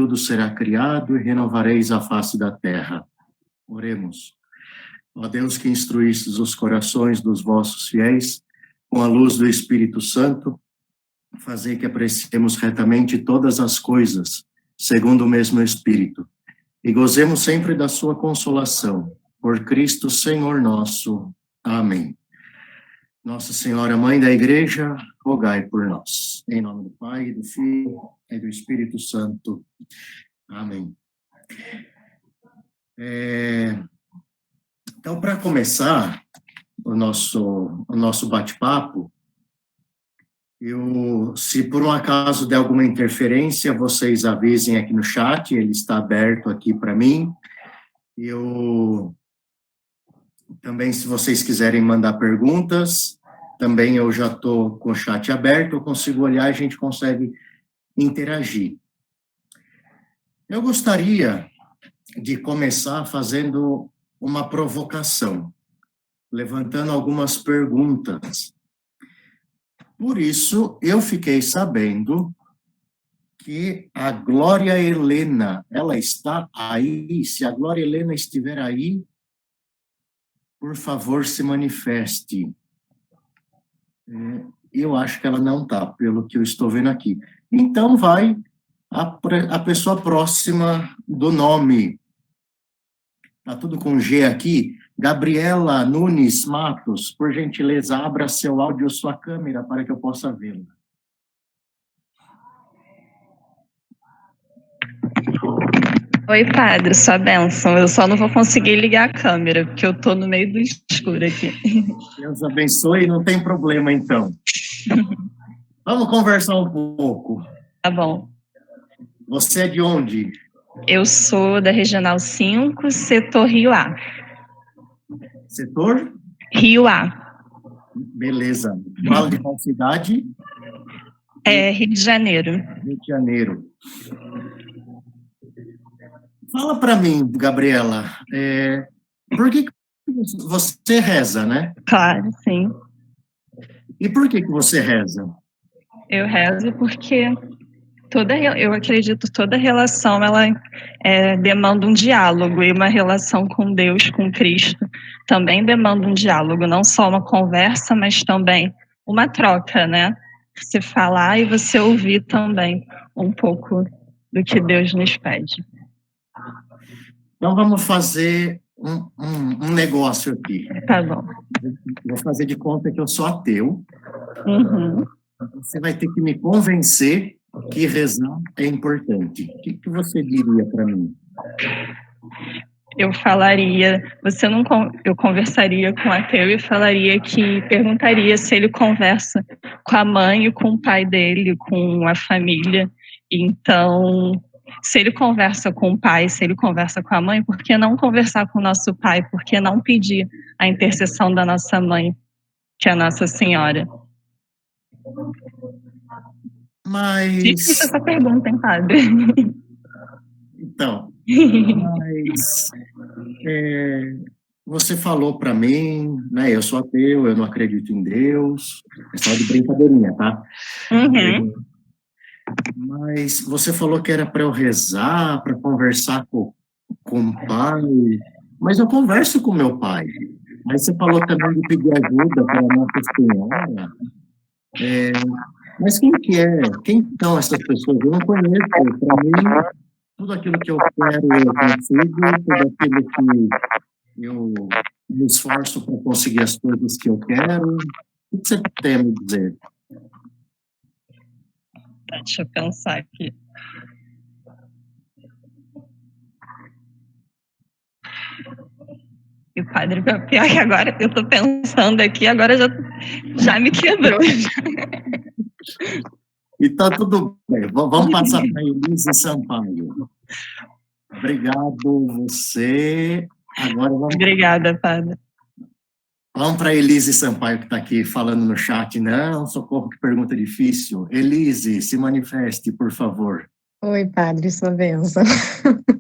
tudo será criado e renovareis a face da terra. Oremos. Ó Deus que instruístes os corações dos vossos fiéis, com a luz do Espírito Santo, fazei que apreciemos retamente todas as coisas, segundo o mesmo Espírito, e gozemos sempre da sua consolação. Por Cristo, Senhor nosso. Amém. Nossa Senhora, Mãe da Igreja, rogai por nós. Em nome do Pai, do Filho e do Espírito Santo. Amém. Então, para começar o nosso bate-papo, se por um acaso der alguma interferência, vocês avisem aqui no chat, ele está aberto aqui para mim. Também, se vocês quiserem mandar perguntas, também eu já estou com o chat aberto, eu consigo olhar e a gente consegue interagir. Eu gostaria de começar fazendo uma provocação, levantando algumas perguntas. Por isso, eu fiquei sabendo que a Glória Helena, ela está aí. Se a Glória Helena estiver aí, por favor, se manifeste. Eu acho que ela não está, pelo que eu estou vendo aqui. Então, vai a pessoa próxima do nome. Está tudo com G aqui. Gabriela Nunes Matos, por gentileza, abra seu áudio, sua câmera, para que eu possa vê-la. Oi, padre, sua bênção. Eu só não vou conseguir ligar a câmera, porque eu estou no meio do escuro aqui. Deus abençoe, não tem problema, então. Vamos conversar um pouco. Tá bom. Você é de onde? Eu sou da Regional 5, setor Rio A. Setor? Rio A. Beleza. Fala de qual cidade? Rio de Janeiro. Rio de Janeiro. Fala para mim, Gabriela, por que você reza, né? Claro, sim. E por que você reza? Eu rezo porque eu acredito que toda relação ela demanda um diálogo, e uma relação com Deus, com Cristo, também demanda um diálogo, não só uma conversa, mas também uma troca, né? Você falar e você ouvir também um pouco do que Deus nos pede. Então, vamos fazer um negócio aqui. Tá bom. Vou fazer de conta que eu sou ateu. Uhum. Você vai ter que me convencer que rezar é importante. O que você diria para mim? Eu falaria, eu conversaria com o ateu e perguntaria se ele conversa com a mãe e com o pai dele, com a família. Então, se ele conversa com o pai, se ele conversa com a mãe, por que não conversar com o nosso pai? Por que não pedir a intercessão da nossa mãe, que é a Nossa Senhora? Mas... Difícil essa pergunta, hein, padre? Então, você falou para mim, né, eu sou ateu, eu não acredito em Deus, é só de brincadeirinha, tá? Uhum. Mas você falou que era para eu rezar, para conversar com o pai, mas eu converso com meu pai. Mas você falou também de pedir ajuda para a Nossa Senhora. Mas quem são essas pessoas? Eu não conheço. Para mim, tudo aquilo que eu quero eu consigo, tudo aquilo que eu me esforço para conseguir as coisas que eu quero. O que você tem a me dizer? Deixa eu pensar aqui. E o padre, pior que agora eu estou pensando aqui, agora já me quebrou. E tá tudo bem. Vamos passar para a Elise Sampaio. Obrigado, você. Agora vamos... Obrigada, padre. Vamos para a Elise Sampaio, que está aqui falando no chat. Não, socorro, que pergunta difícil. Elise, se manifeste, por favor. Oi, padre, sua bênção.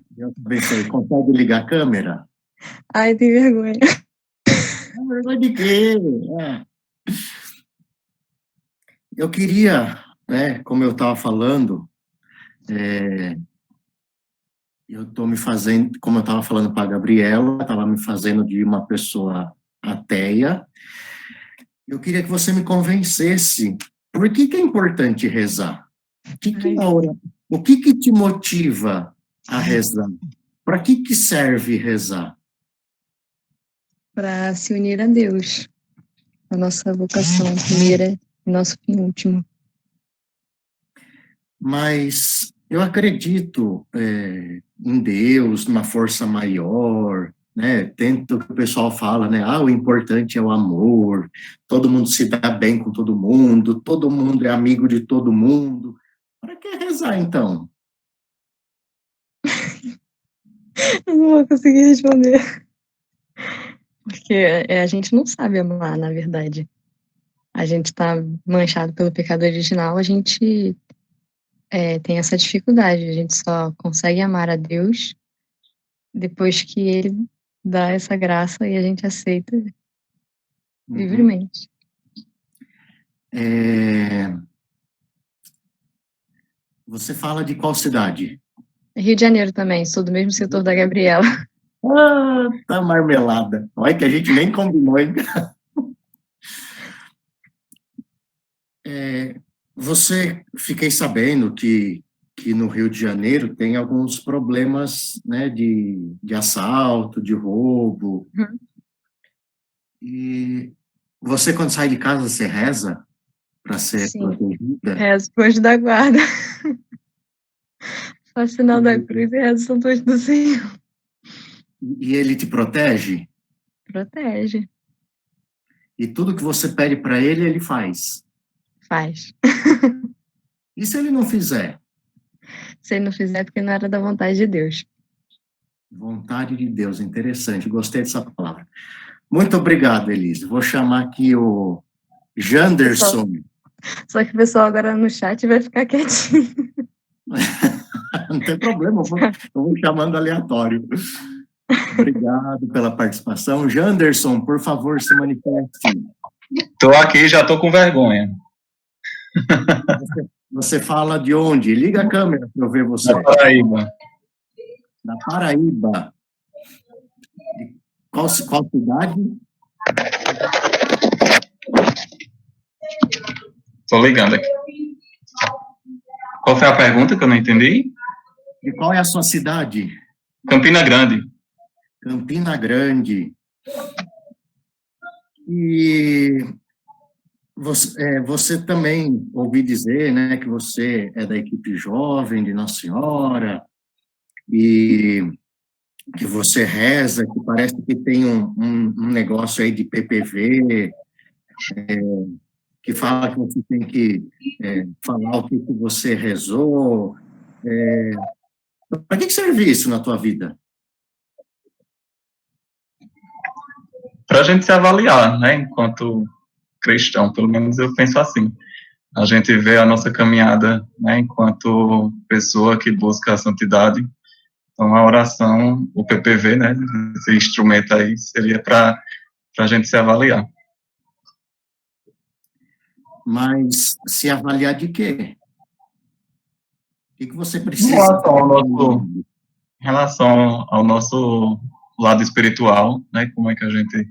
Deus abençoe. Consegue ligar a câmera? Ai, tem vergonha. Vergonha de quê? Eu queria, né, como eu estava falando, eu estou me fazendo, como eu estava falando para a Gabriela, estava me fazendo de uma pessoa ateia. Eu queria que você me convencesse. Por que é importante rezar? O que te motiva a rezar? Para que serve rezar? Para se unir a Deus, a nossa vocação primeira e nosso fim último. Mas eu acredito em Deus, numa força maior, né? Tanto que o pessoal fala, né? O importante é o amor, todo mundo se dá bem com todo mundo é amigo de todo mundo. Para que rezar, então? Eu não vou conseguir responder. Porque a gente não sabe amar, na verdade. A gente está manchado pelo pecado original, a gente tem essa dificuldade. A gente só consegue amar a Deus depois que Ele dá essa graça e a gente aceita livremente. Você fala de qual cidade? Rio de Janeiro também, sou do mesmo setor da Gabriela. Tá marmelada. Olha que a gente nem combinou, hein? Fiquei sabendo que no Rio de Janeiro tem alguns problemas, né, de assalto, de roubo. E você, quando sai de casa, você reza para ser protegida? Rezo pro anjo da guarda. Faço sinal da cruz e rezo Santo Anjo do Senhor. E ele te protege? Protege. E tudo que você pede para ele, ele faz? Faz. E se ele não fizer? Se ele não fizer, é porque não era da vontade de Deus. Vontade de Deus, interessante, gostei dessa palavra. Muito obrigado, Elise. Vou chamar aqui o Janderson. Só que o pessoal agora no chat vai ficar quietinho. Não tem problema, eu vou chamando aleatório. Obrigado pela participação. Janderson, por favor, se manifeste. Estou aqui, já estou com vergonha. Você fala de onde? Liga a câmera para eu ver você. Da Paraíba. Da Paraíba. Qual cidade? Estou ligando aqui. Qual foi a pergunta que eu não entendi? E qual é a sua cidade? Campina Grande. Campina Grande. E você também ouvi dizer, né, que você é da equipe jovem de Nossa Senhora e que você reza, que parece que tem um negócio aí de PPV, que fala que você tem que falar o que você rezou. Para que serve isso na tua vida? Para a gente se avaliar, né, enquanto cristão, pelo menos eu penso assim. A gente vê a nossa caminhada, né, enquanto pessoa que busca a santidade. Então, a oração, o PPV, né, esse instrumento aí, seria para a gente se avaliar. Mas se avaliar de quê? O que você precisa? Em relação ao nosso lado espiritual, né, como é que a gente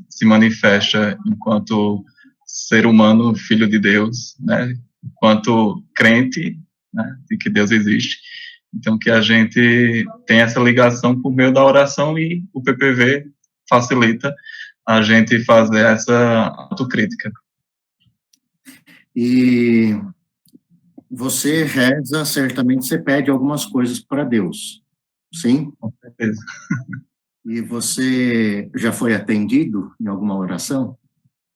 se manifesta enquanto ser humano, filho de Deus, né, enquanto crente, né, de que Deus existe. Então, que a gente tem essa ligação por meio da oração e o PPV facilita a gente fazer essa autocrítica. E você reza, certamente você pede algumas coisas para Deus, sim? Com certeza. E você já foi atendido em alguma oração?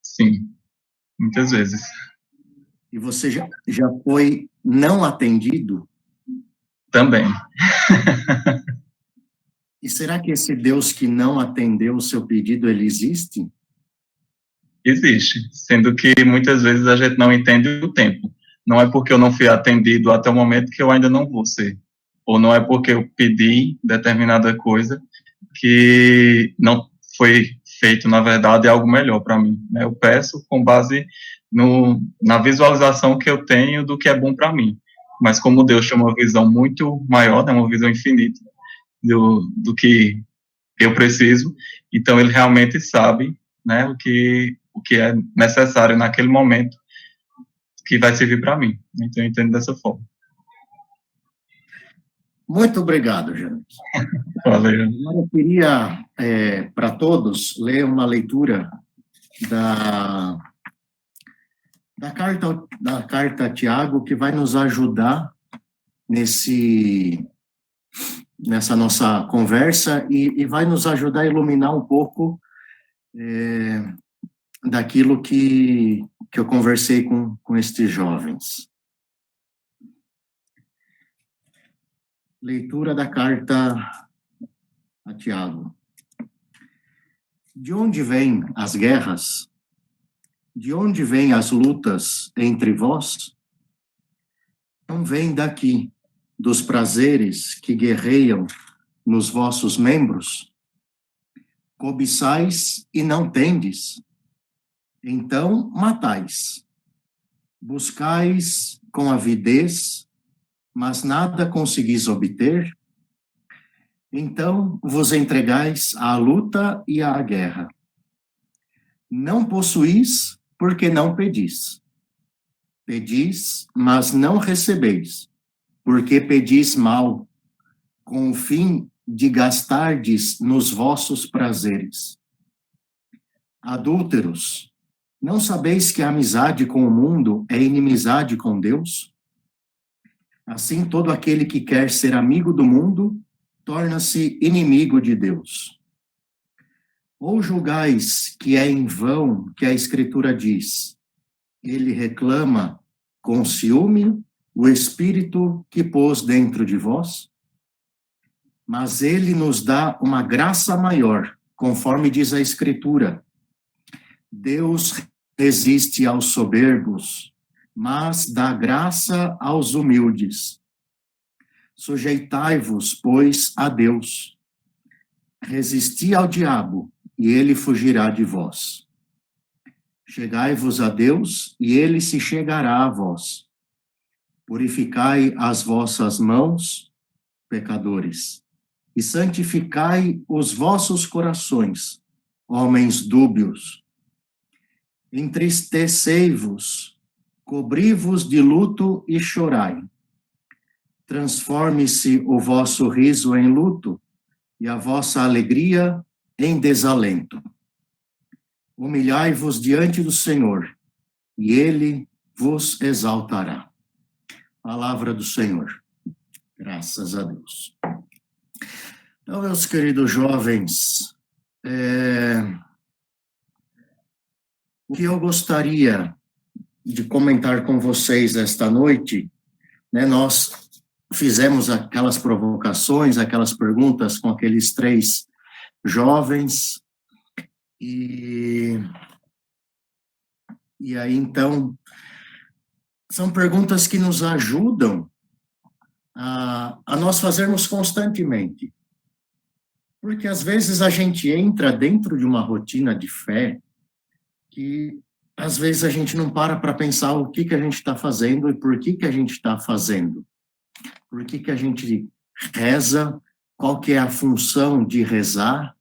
Sim, muitas vezes. E você já foi não atendido? Também. E será que esse Deus que não atendeu o seu pedido, ele existe? Existe, sendo que muitas vezes a gente não entende o tempo. Não é porque eu não fui atendido até o momento que eu ainda não vou ser. Ou não é porque eu pedi determinada coisa que não foi feito, na verdade, algo melhor para mim. Né? Eu peço com base na visualização que eu tenho do que é bom para mim. mas como Deus tem uma visão muito maior, né, uma visão infinita do que eu preciso, então ele realmente sabe, né, o que é necessário naquele momento que vai servir para mim. Então eu entendo dessa forma. Muito obrigado, Janet. Valeu. Eu queria, para todos, ler uma leitura da carta a Tiago, que vai nos ajudar nessa nossa conversa e vai nos ajudar a iluminar um pouco daquilo que eu conversei com estes jovens. Leitura da carta a Tiago. De onde vêm as guerras? De onde vêm as lutas entre vós? Não vêm daqui, dos prazeres que guerreiam nos vossos membros? Cobiçais e não tendes, então matais. Buscais com avidez, mas nada conseguis obter? Então vos entregais à luta e à guerra. Não possuís, porque não pedis. Pedis, mas não recebeis, porque pedis mal, com o fim de gastardes nos vossos prazeres. Adúlteros, não sabeis que a amizade com o mundo é inimizade com Deus? Assim, todo aquele que quer ser amigo do mundo torna-se inimigo de Deus. Ou julgais que é em vão que a Escritura diz: ele reclama com ciúme o Espírito que pôs dentro de vós? Mas ele nos dá uma graça maior, conforme diz a Escritura: Deus resiste aos soberbos, mas dá graça aos humildes. Sujeitai-vos, pois, a Deus. Resisti ao diabo, e ele fugirá de vós. Chegai-vos a Deus, e ele se chegará a vós. Purificai as vossas mãos, pecadores, e santificai os vossos corações, homens dúbios. Entristecei-vos, cobri-vos de luto e chorai. Transforme-se o vosso riso em luto e a vossa alegria em desalento. Humilhai-vos diante do Senhor, e ele vos exaltará. Palavra do Senhor. Graças a Deus. Então, meus queridos jovens, o que eu gostaria de comentar com vocês esta noite, né, nós fizemos aquelas provocações, aquelas perguntas com aqueles 3 jovens, e aí, então, são perguntas que nos ajudam a nós fazermos constantemente. Porque, às vezes, a gente entra dentro de uma rotina de fé que, às vezes, a gente não para pensar o que a gente está fazendo e por que a gente está fazendo. Por que a gente reza, qual que é a função de rezar,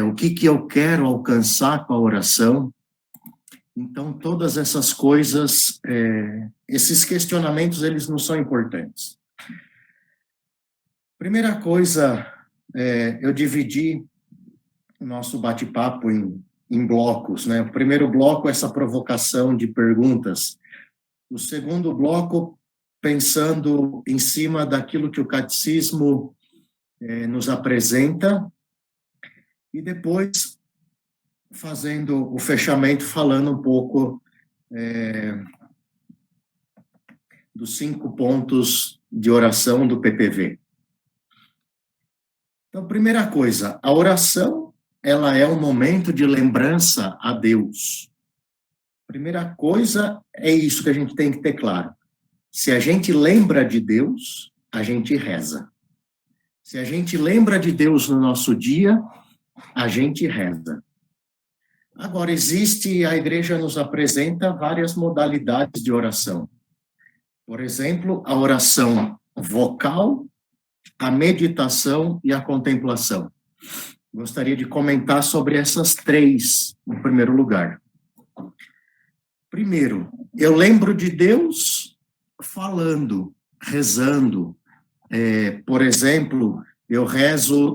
o que eu quero alcançar com a oração. Então, todas essas coisas, esses questionamentos, eles não são importantes. Primeira coisa, eu dividi o nosso bate-papo em blocos, né? O primeiro bloco, essa provocação de perguntas. O segundo bloco, pensando em cima daquilo que o catecismo nos apresenta, e depois fazendo o fechamento, falando um pouco dos 5 pontos de oração do PPV. Então, primeira coisa, a oração, ela é um momento de lembrança a Deus. Primeira coisa é isso que a gente tem que ter claro. Se a gente lembra de Deus, a gente reza. Se a gente lembra de Deus no nosso dia, a gente reza. Agora, a igreja nos apresenta várias modalidades de oração. Por exemplo, a oração vocal, a meditação e a contemplação. Gostaria de comentar sobre essas três, em primeiro lugar. Primeiro, eu lembro de Deus falando, rezando. Por exemplo, eu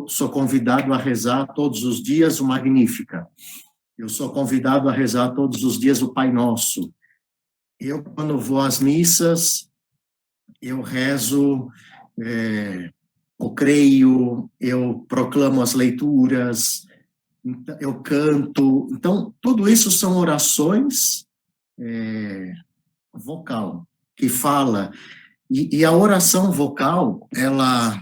sou convidado a rezar todos os dias o Magnífica. Eu sou convidado a rezar todos os dias o Pai Nosso. Eu, quando vou às missas, eu rezo, eu creio, eu proclamo as leituras, eu canto. Então, tudo isso são orações vocal, que fala. E a oração vocal, ela...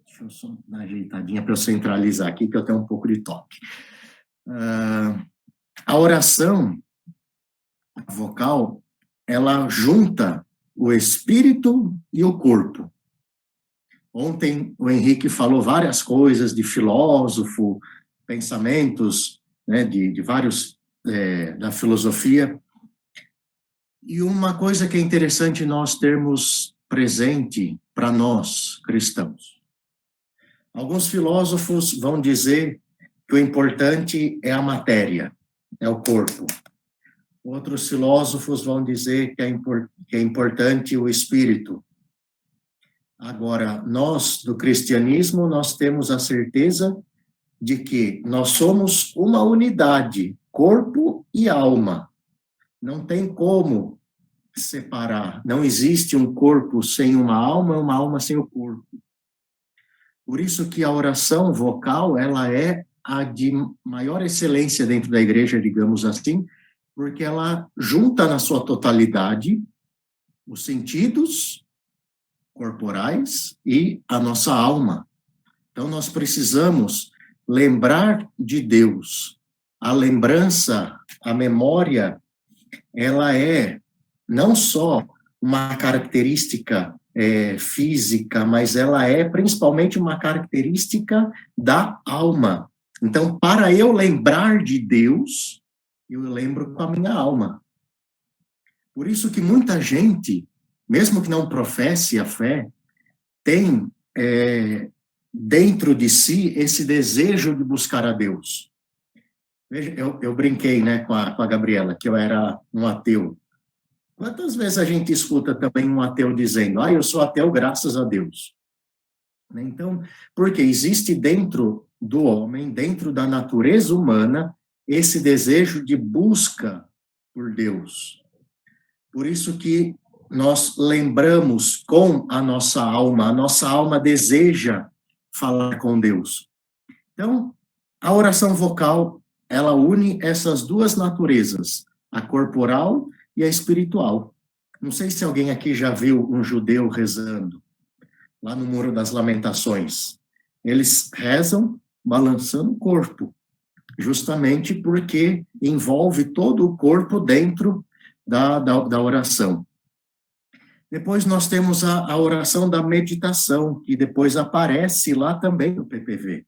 Deixa eu só dar uma ajeitadinha para eu centralizar aqui, que eu tenho um pouco de toque. A oração vocal, ela junta o espírito e o corpo. Ontem o Henrique falou várias coisas de filósofo, pensamentos, né, de vários, da filosofia. E uma coisa que é interessante nós termos presente para nós, cristãos. Alguns filósofos vão dizer que o importante é a matéria, é o corpo. Outros filósofos vão dizer que é importante o espírito. Agora, nós, do cristianismo, nós temos a certeza de que nós somos uma unidade, corpo e alma. Não tem como separar. Não existe um corpo sem uma alma sem o corpo. Por isso que a oração vocal, ela é a de maior excelência dentro da igreja, digamos assim, porque ela junta na sua totalidade os sentidos corporais e a nossa alma. Então, nós precisamos lembrar de Deus. A lembrança, a memória, ela é não só uma característica física, mas ela é principalmente uma característica da alma. Então, para eu lembrar de Deus, eu lembro com a minha alma. Por isso que muita gente, mesmo que não professe a fé, tem dentro de si esse desejo de buscar a Deus. Veja, eu brinquei, né, com a Gabriela, que eu era um ateu. Quantas vezes a gente escuta também um ateu dizendo, eu sou ateu graças a Deus? Então, porque existe dentro do homem, dentro da natureza humana, esse desejo de busca por Deus. Por isso que nós lembramos com a nossa alma deseja falar com Deus. Então, a oração vocal, ela une essas duas naturezas, a corporal e a espiritual. Não sei se alguém aqui já viu um judeu rezando, lá no Muro das Lamentações. Eles rezam balançando o corpo, justamente porque envolve todo o corpo dentro da oração. Depois nós temos a oração da meditação, que depois aparece lá também no PPV.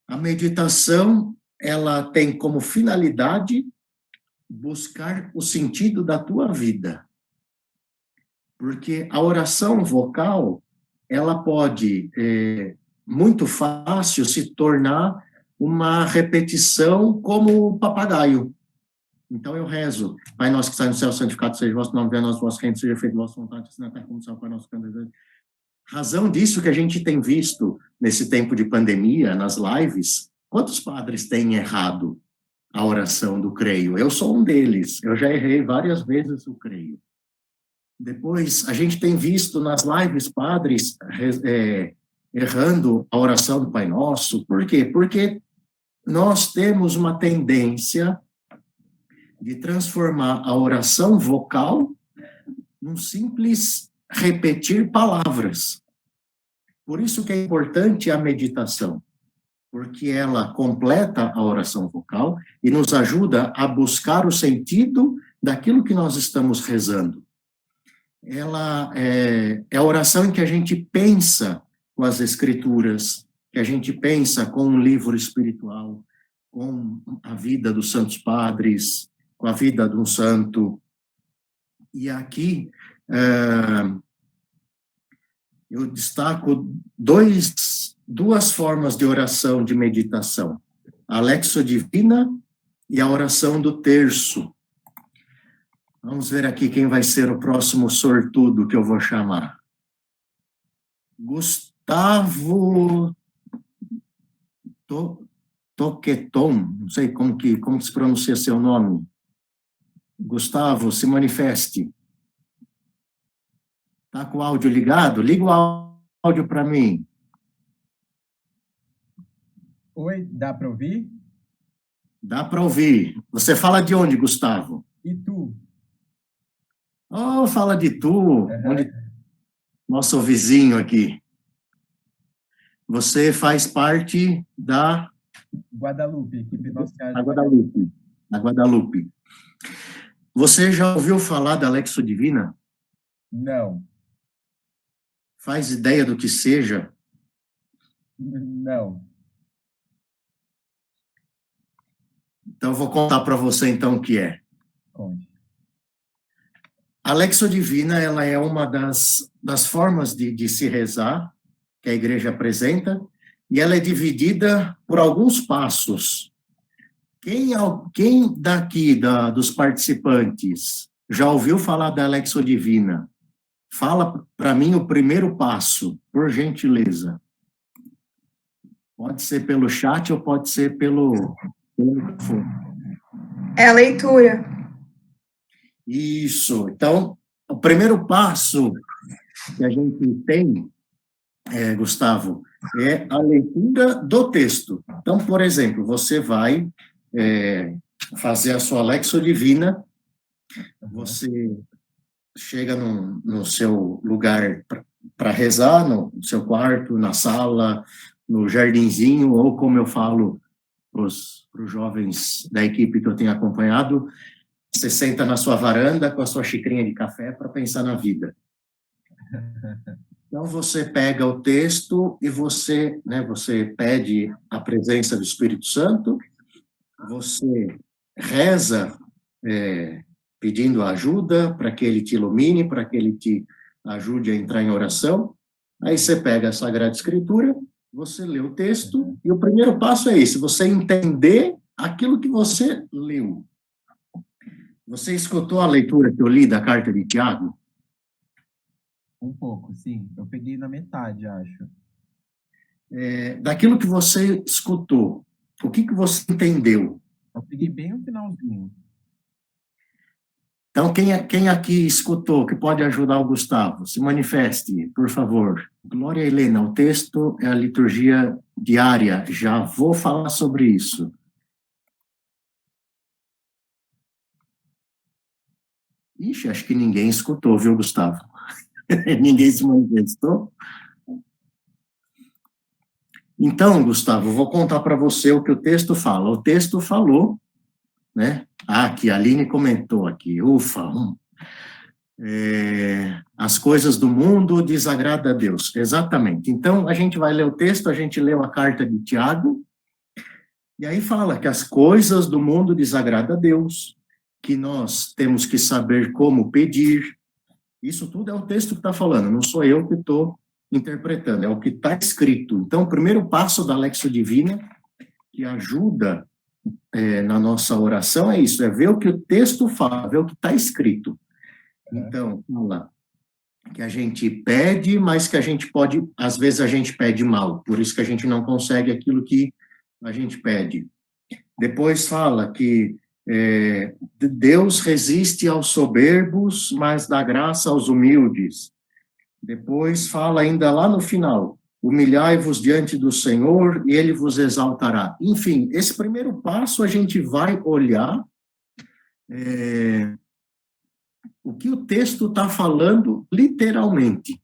A meditação, ela tem como finalidade buscar o sentido da tua vida. Porque a oração vocal, ela pode, muito fácil, se tornar uma repetição como papagaio. Então eu rezo, Pai nosso que está no céu, santificado seja o vosso nome, venha a nós, vosso reino, seja feito a vossa vontade, assim na terra como no céu, Pai nosso que está no céu. Razão disso que a gente tem visto nesse tempo de pandemia, nas lives, quantos padres têm errado a oração do creio? Eu sou um deles, eu já errei várias vezes o creio. Depois, a gente tem visto nas lives padres errando a oração do Pai Nosso. Por quê? Porque nós temos uma tendência de transformar a oração vocal num simples repetir palavras. Por isso que é importante a meditação, porque ela completa a oração vocal e nos ajuda a buscar o sentido daquilo que nós estamos rezando. Ela é a oração em que a gente pensa com as escrituras, que a gente pensa com um livro espiritual, com a vida dos santos padres, com a vida de um santo. E aqui eu destaco duas formas de oração de meditação: a Lexio Divina e a oração do terço. Vamos ver aqui quem vai ser o próximo sortudo que eu vou chamar. Gustavo Toqueton, não sei como se pronuncia seu nome. Gustavo, se manifeste. Está com o áudio ligado? Liga o áudio para mim. Oi, dá para ouvir? Dá para ouvir. Você fala de onde, Gustavo? Itu. Oh, fala de Itu, onde nosso vizinho aqui. Você faz parte da Guadalupe, equipe nossa. Da Guadalupe. Você já ouviu falar da Lexio Divina? Não. Faz ideia do que seja? Não. Então, eu vou contar para você, então, o que é. Conte. A Lexio Divina, ela é uma das formas de se rezar que a igreja apresenta, e ela é dividida por alguns passos. Quem daqui, dos participantes, já ouviu falar da Lexio Divina? Fala para mim o primeiro passo, por gentileza. Pode ser pelo chat ou pode ser pelo microfone. É a leitura. Isso. Então, o primeiro passo que a gente tem, Gustavo, é a leitura do texto. Então, por exemplo, você vai fazer a sua Lexio Divina, você chega no seu lugar para rezar, no seu quarto, na sala, no jardinzinho, ou como eu falo para os jovens da equipe que eu tenho acompanhado, você senta na sua varanda com a sua xicrinha de café para pensar na vida. Então, você pega o texto e você pede a presença do Espírito Santo, você reza pedindo ajuda para que ele te ilumine, para que ele te ajude a entrar em oração. Aí você pega a Sagrada Escritura, você lê o texto, e o primeiro passo é esse, você entender aquilo que você leu. Você escutou a leitura que eu li da carta de Tiago? Um pouco, sim. Eu peguei na metade, acho. Daquilo que você escutou, o que você entendeu? Eu peguei bem o finalzinho. Então, quem aqui escutou, que pode ajudar o Gustavo, se manifeste, por favor. Glória Helena, o texto é a liturgia diária, já vou falar sobre isso. Ixi, acho que ninguém escutou, viu, Gustavo? Ninguém se manifestou? Então, Gustavo, vou contar para você o que o texto fala. O texto falou, né? Aqui, a Aline comentou aqui, ufa, as coisas do mundo desagradam a Deus. Exatamente. Então, a gente vai ler o texto, a gente leu a carta de Tiago, e aí fala que as coisas do mundo desagradam a Deus, que nós temos que saber como pedir. Isso tudo é o texto que está falando, não sou eu que estou interpretando, é o que está escrito. Então, o primeiro passo da Lexio Divina, que ajuda na nossa oração, é isso, é ver o que o texto fala, ver o que está escrito. Então, fala que a gente pede, mas que a gente pode, às vezes a gente pede mal, por isso que a gente não consegue aquilo que a gente pede. Depois fala que Deus resiste aos soberbos, mas dá graça aos humildes. Depois fala ainda lá no final, humilhai-vos diante do Senhor e Ele vos exaltará. Enfim, esse primeiro passo a gente vai olhar o que o texto está falando literalmente.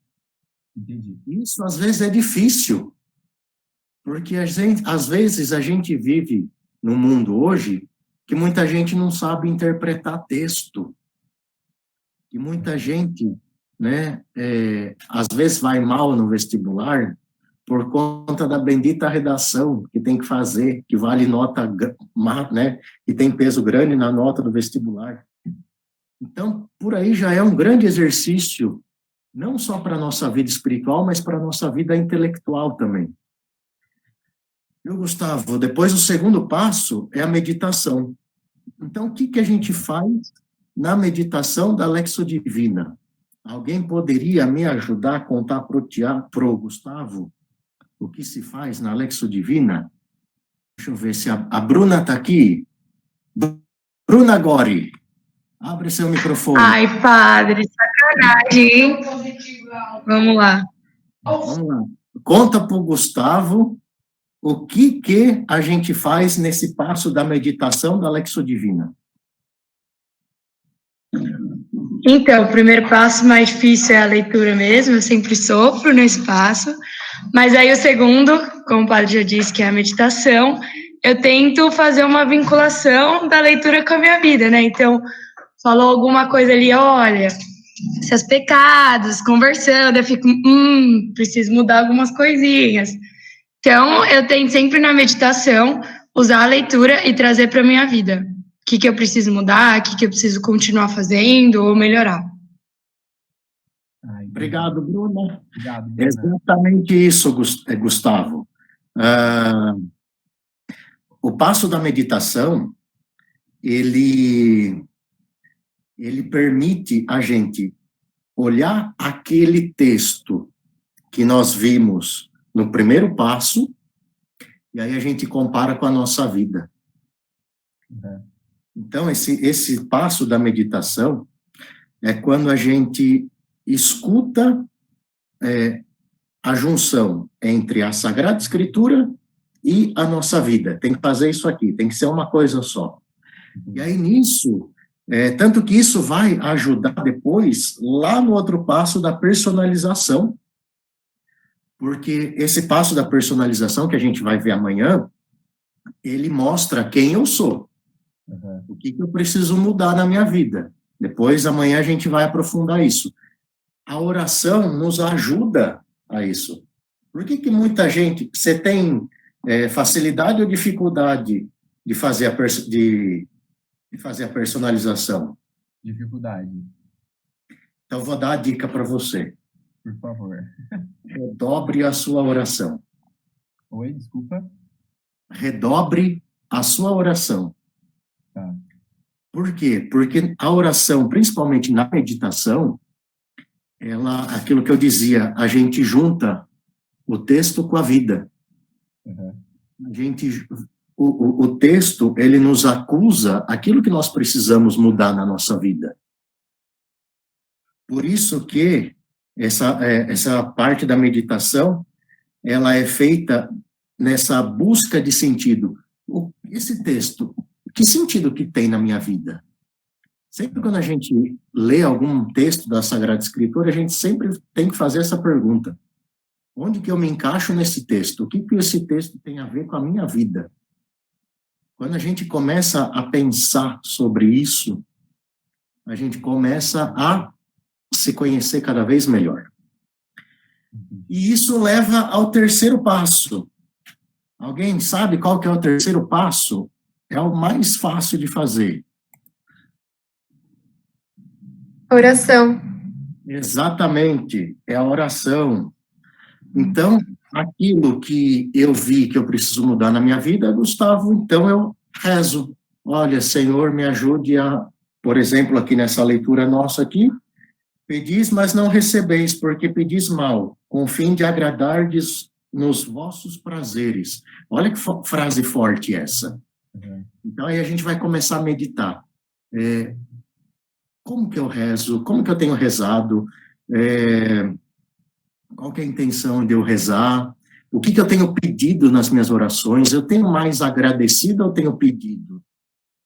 Entendi. Isso às vezes é difícil, porque às vezes a gente vive no mundo hoje que muita gente não sabe interpretar texto, que muita gente, né, às vezes vai mal no vestibular por conta da bendita redação que tem que fazer, que vale nota, né, que tem peso grande na nota do vestibular. Então, por aí já é um grande exercício, não só para a nossa vida espiritual, mas para a nossa vida intelectual também. Viu, Gustavo? Depois, o segundo passo é a meditação. Então, o que a gente faz na meditação da Lexio Divina? Alguém poderia me ajudar a contar para o Gustavo o que se faz na Lexio Divina? Deixa eu ver se a Bruna está aqui. Bruna Gori, abre seu microfone. Ai, padre, sacanagem, hein? Vamos lá. Vamos lá. Conta para o Gustavo o que a gente faz nesse passo da meditação da Lexio Divina. Então, o primeiro passo mais difícil é a leitura mesmo, eu sempre sofro nesse passo, mas aí o segundo, como o padre já disse, que é a meditação, eu tento fazer uma vinculação da leitura com a minha vida, né? Então, falou alguma coisa ali, olha, seus pecados, conversando, eu fico, preciso mudar algumas coisinhas. Então, eu tento sempre na meditação usar a leitura e trazer para a minha vida. O que eu preciso mudar, o que eu preciso continuar fazendo ou melhorar. Obrigado, Bruna. Obrigado, Bruna. Exatamente isso, Gustavo. O passo da meditação, ele permite a gente olhar aquele texto que nós vimos no primeiro passo, e aí a gente compara com a nossa vida. Então, esse passo da meditação é quando a gente escuta a junção entre a Sagrada Escritura e a nossa vida. Tem que fazer isso aqui, tem que ser uma coisa só. E aí, nisso, tanto que isso vai ajudar depois, lá no outro passo da personalização, porque esse passo da personalização, que a gente vai ver amanhã, ele mostra quem eu sou. O que eu preciso mudar na minha vida. Depois, amanhã, a gente vai aprofundar isso. A oração nos ajuda a isso. Por que muita gente... Você tem facilidade ou dificuldade de fazer a personalização? Dificuldade. Então, vou dar a dica para você. Por favor. Redobre a sua oração. Oi, desculpa? Redobre a sua oração. Tá. Por quê? Porque a oração, principalmente na meditação, aquilo que eu dizia, a gente junta o texto com a vida. O texto, ele nos acusa aquilo que nós precisamos mudar na nossa vida. Por isso que essa parte da meditação, ela é feita nessa busca de sentido. Esse texto, que sentido que tem na minha vida? Sempre quando a gente lê algum texto da Sagrada Escritura, a gente sempre tem que fazer essa pergunta. Onde que eu me encaixo nesse texto? O que esse texto tem a ver com a minha vida? Quando a gente começa a pensar sobre isso, a gente começa a se conhecer cada vez melhor. E isso leva ao terceiro passo. Alguém sabe qual que é o terceiro passo? É o mais fácil de fazer. Oração. Exatamente, é a oração. Então, aquilo que eu vi que eu preciso mudar na minha vida, Gustavo, então eu rezo. Olha, Senhor, me ajude a, por exemplo, aqui nessa leitura nossa aqui, pedis, mas não recebeis, porque pedis mal, com o fim de agradardes nos vossos prazeres. Olha que frase forte essa. Então, aí a gente vai começar a meditar. Como que eu rezo? Como que eu tenho rezado? Qual que é a intenção de eu rezar? O que eu tenho pedido nas minhas orações? Eu tenho mais agradecido ou tenho pedido?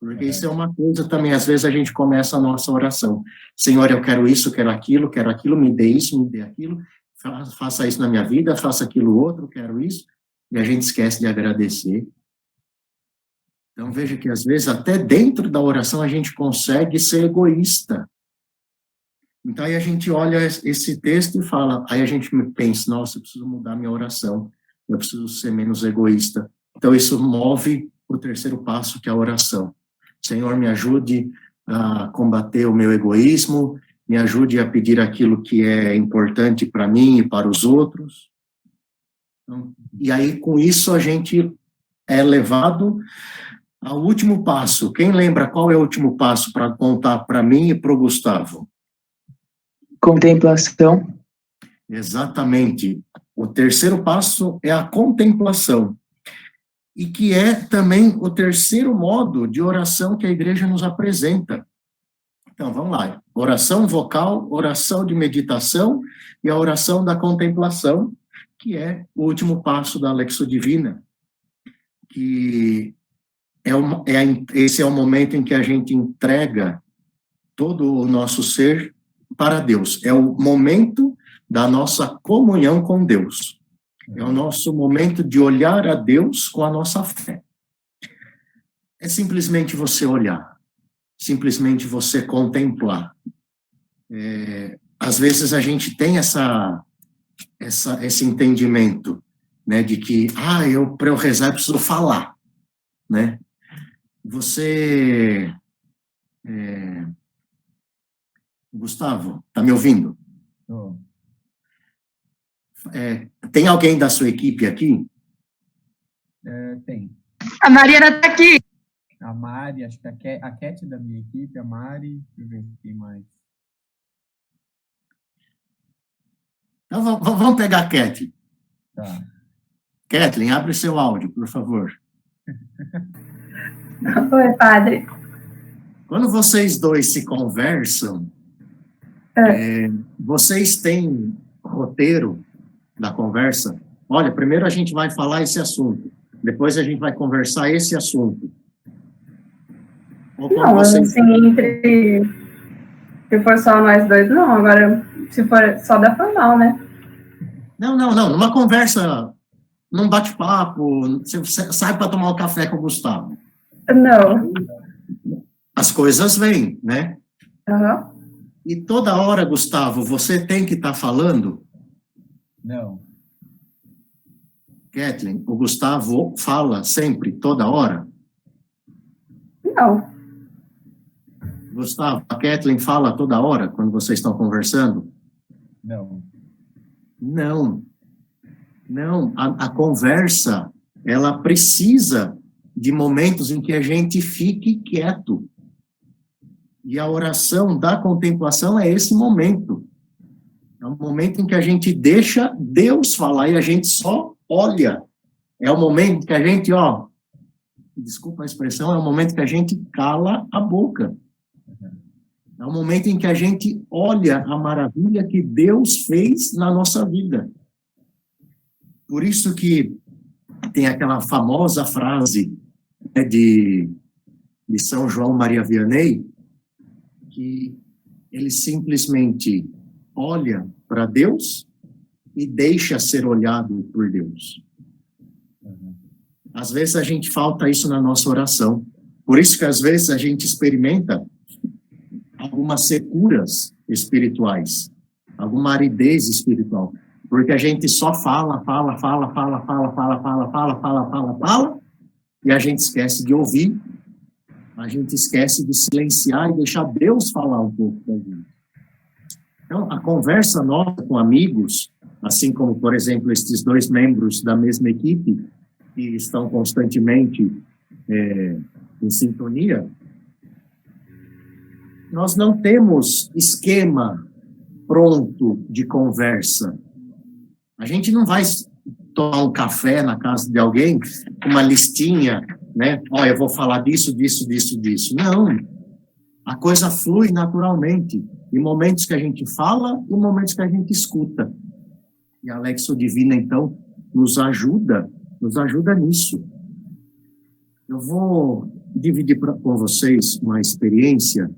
Porque isso é uma coisa também, às vezes a gente começa a nossa oração. Senhor, eu quero isso, quero aquilo, me dê isso, me dê aquilo, faça isso na minha vida, faça aquilo outro, quero isso, e a gente esquece de agradecer. Então, veja que às vezes até dentro da oração a gente consegue ser egoísta. Então, aí a gente olha esse texto e fala, aí a gente pensa, nossa, eu preciso mudar minha oração, eu preciso ser menos egoísta. Então, isso move o terceiro passo, que é a oração. Senhor, me ajude a combater o meu egoísmo, me ajude a pedir aquilo que é importante para mim e para os outros. E aí, com isso, a gente é levado ao último passo. Quem lembra qual é o último passo para contar para mim e para o Gustavo? Contemplação. Exatamente. O terceiro passo é a contemplação. E que é também o terceiro modo de oração que a igreja nos apresenta. Então, vamos lá. Oração vocal, oração de meditação e a oração da contemplação, que é o último passo da Alexo Divina, que esse é o momento em que a gente entrega todo o nosso ser para Deus. É o momento da nossa comunhão com Deus. É o nosso momento de olhar a Deus com a nossa fé. É simplesmente você olhar, simplesmente você contemplar. Às vezes a gente tem esse entendimento, né, de que, para eu rezar eu preciso falar, né? Você... Gustavo, tá me ouvindo? Oh. Tem alguém da sua equipe aqui? Tem. A Mariana está aqui. A Mari, acho que a Cat da minha equipe, a Mari, deixa eu ver se tem mais. Então, vamos pegar a Cat. Tá. Kathleen, abre seu áudio, por favor. Oi, padre. Quando vocês dois se conversam, vocês têm roteiro da conversa? Olha, primeiro a gente vai falar esse assunto, depois a gente vai conversar esse assunto. Não, assim, se for só nós dois, não. Agora, se for só da formal, né? Não. Numa conversa, num bate-papo, você sai para tomar um café com o Gustavo. Não. As coisas vêm, né? Uhum. E toda hora, Gustavo, você tem que estar falando? Não. Kathleen, o Gustavo fala sempre, toda hora? Não. Gustavo, a Kathleen fala toda hora quando vocês estão conversando? Não. Não. A conversa, ela precisa de momentos em que a gente fique quieto. E a oração da contemplação é esse momento. É um momento em que a gente deixa Deus falar e a gente só olha. É o momento que a gente, desculpa a expressão, é o momento que a gente cala a boca. É o momento em que a gente olha a maravilha que Deus fez na nossa vida. Por isso que tem aquela famosa frase, né, de São João Maria Vianney, que ele simplesmente olha para Deus e deixa ser olhado por Deus. Às vezes a gente falta isso na nossa oração. Por isso que às vezes a gente experimenta algumas securas espirituais, alguma aridez espiritual, porque a gente só fala, e a gente esquece de ouvir, a gente esquece de silenciar e deixar Deus falar um pouco da gente. Então, a conversa nossa com amigos, assim como, por exemplo, esses dois membros da mesma equipe, que estão constantemente em sintonia, nós não temos esquema pronto de conversa. A gente não vai tomar um café na casa de alguém com uma listinha, né? Eu vou falar disso. Não. A coisa flui naturalmente. Em momentos que a gente fala e momentos que a gente escuta. E a Alexo Divina, então, nos ajuda nisso. Eu vou dividir com vocês uma experiência.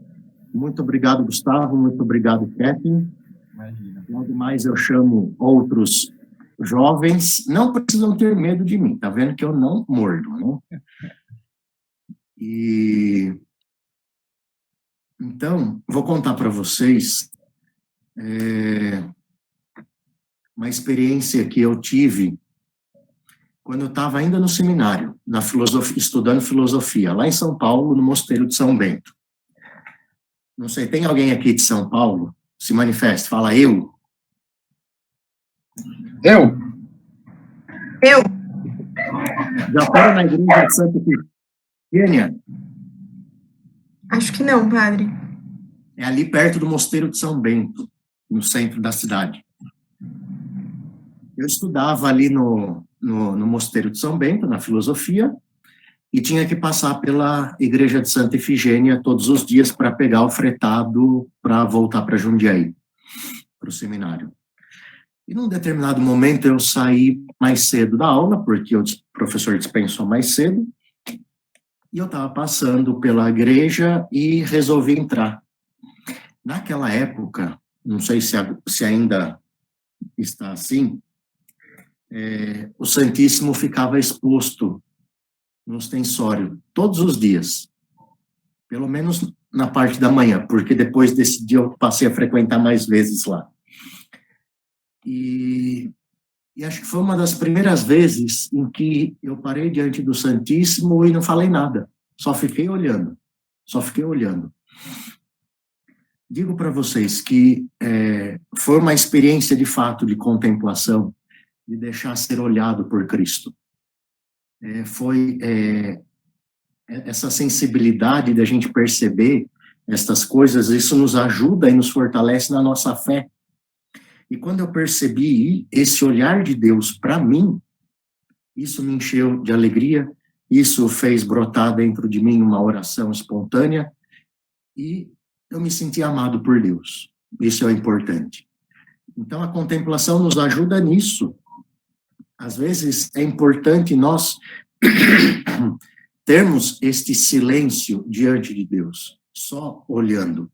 Muito obrigado, Gustavo. Muito obrigado, Kathleen. Imagina. Logo mais eu chamo outros jovens. Não precisam ter medo de mim. Tá vendo que eu não mordo, né? Então, vou contar para vocês uma experiência que eu tive quando eu estava ainda no seminário, estudando filosofia, lá em São Paulo, no Mosteiro de São Bento. Não sei, tem alguém aqui de São Paulo? Se manifeste, fala eu. Eu. Já foram na igreja de Santa Efigênia? Acho que não, padre. É ali perto do Mosteiro de São Bento, no centro da cidade. Eu estudava ali no Mosteiro de São Bento, na filosofia, e tinha que passar pela igreja de Santa Efigênia todos os dias para pegar o fretado para voltar para Jundiaí, para o seminário. E num determinado momento eu saí mais cedo da aula, porque o professor dispensou mais cedo, e eu estava passando pela igreja e resolvi entrar. Naquela época, não sei se ainda está assim, o Santíssimo ficava exposto no ostensório todos os dias, pelo menos na parte da manhã, porque depois desse dia eu passei a frequentar mais vezes lá. E acho que foi uma das primeiras vezes em que eu parei diante do Santíssimo e não falei nada, só fiquei olhando. Digo para vocês que foi uma experiência de fato de contemplação, de deixar ser olhado por Cristo. Foi essa sensibilidade de a gente perceber estas coisas, isso nos ajuda e nos fortalece na nossa fé. E quando eu percebi esse olhar de Deus para mim, isso me encheu de alegria, isso fez brotar dentro de mim uma oração espontânea, e eu me senti amado por Deus. Isso é o importante. Então, a contemplação nos ajuda nisso. Às vezes, é importante nós termos este silêncio diante de Deus, só olhando.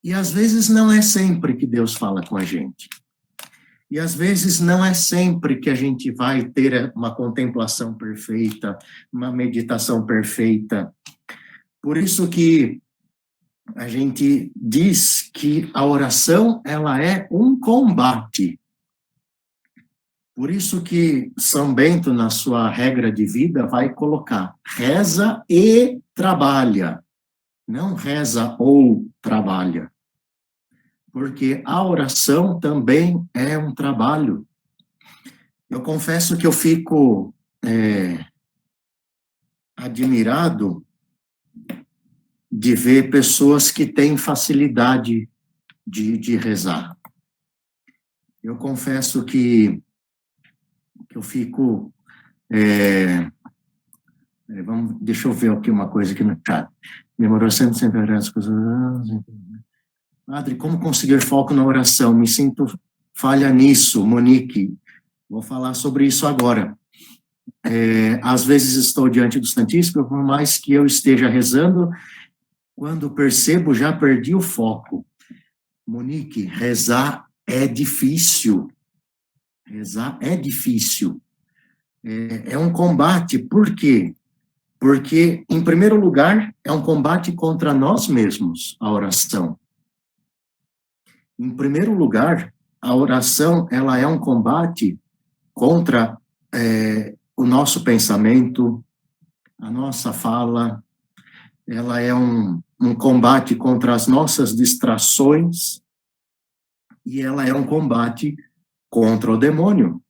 E, às vezes, não é sempre que Deus fala com a gente. E, às vezes, não é sempre que a gente vai ter uma contemplação perfeita, uma meditação perfeita. Por isso que a gente diz que a oração, ela é um combate. Por isso que São Bento, na sua regra de vida, vai colocar reza e trabalha, não reza ou trabalha. Porque a oração também é um trabalho. Eu confesso que eu fico admirado de ver pessoas que têm facilidade de rezar. Eu confesso que eu fico... deixa eu ver aqui uma coisa aqui no chat. Memorou sempre as coisas... Padre, como conseguir foco na oração? Me sinto falha nisso, Monique. Vou falar sobre isso agora. Às vezes estou diante do Santíssimo, por mais que eu esteja rezando, quando percebo, já perdi o foco. Monique, rezar é difícil. Rezar é difícil. É um combate. Por quê? Porque, em primeiro lugar, é um combate contra nós mesmos, a oração. Em primeiro lugar, a oração, ela é um combate contra o nosso pensamento, a nossa fala, ela é um combate contra as nossas distrações, e ela é um combate contra o demônio,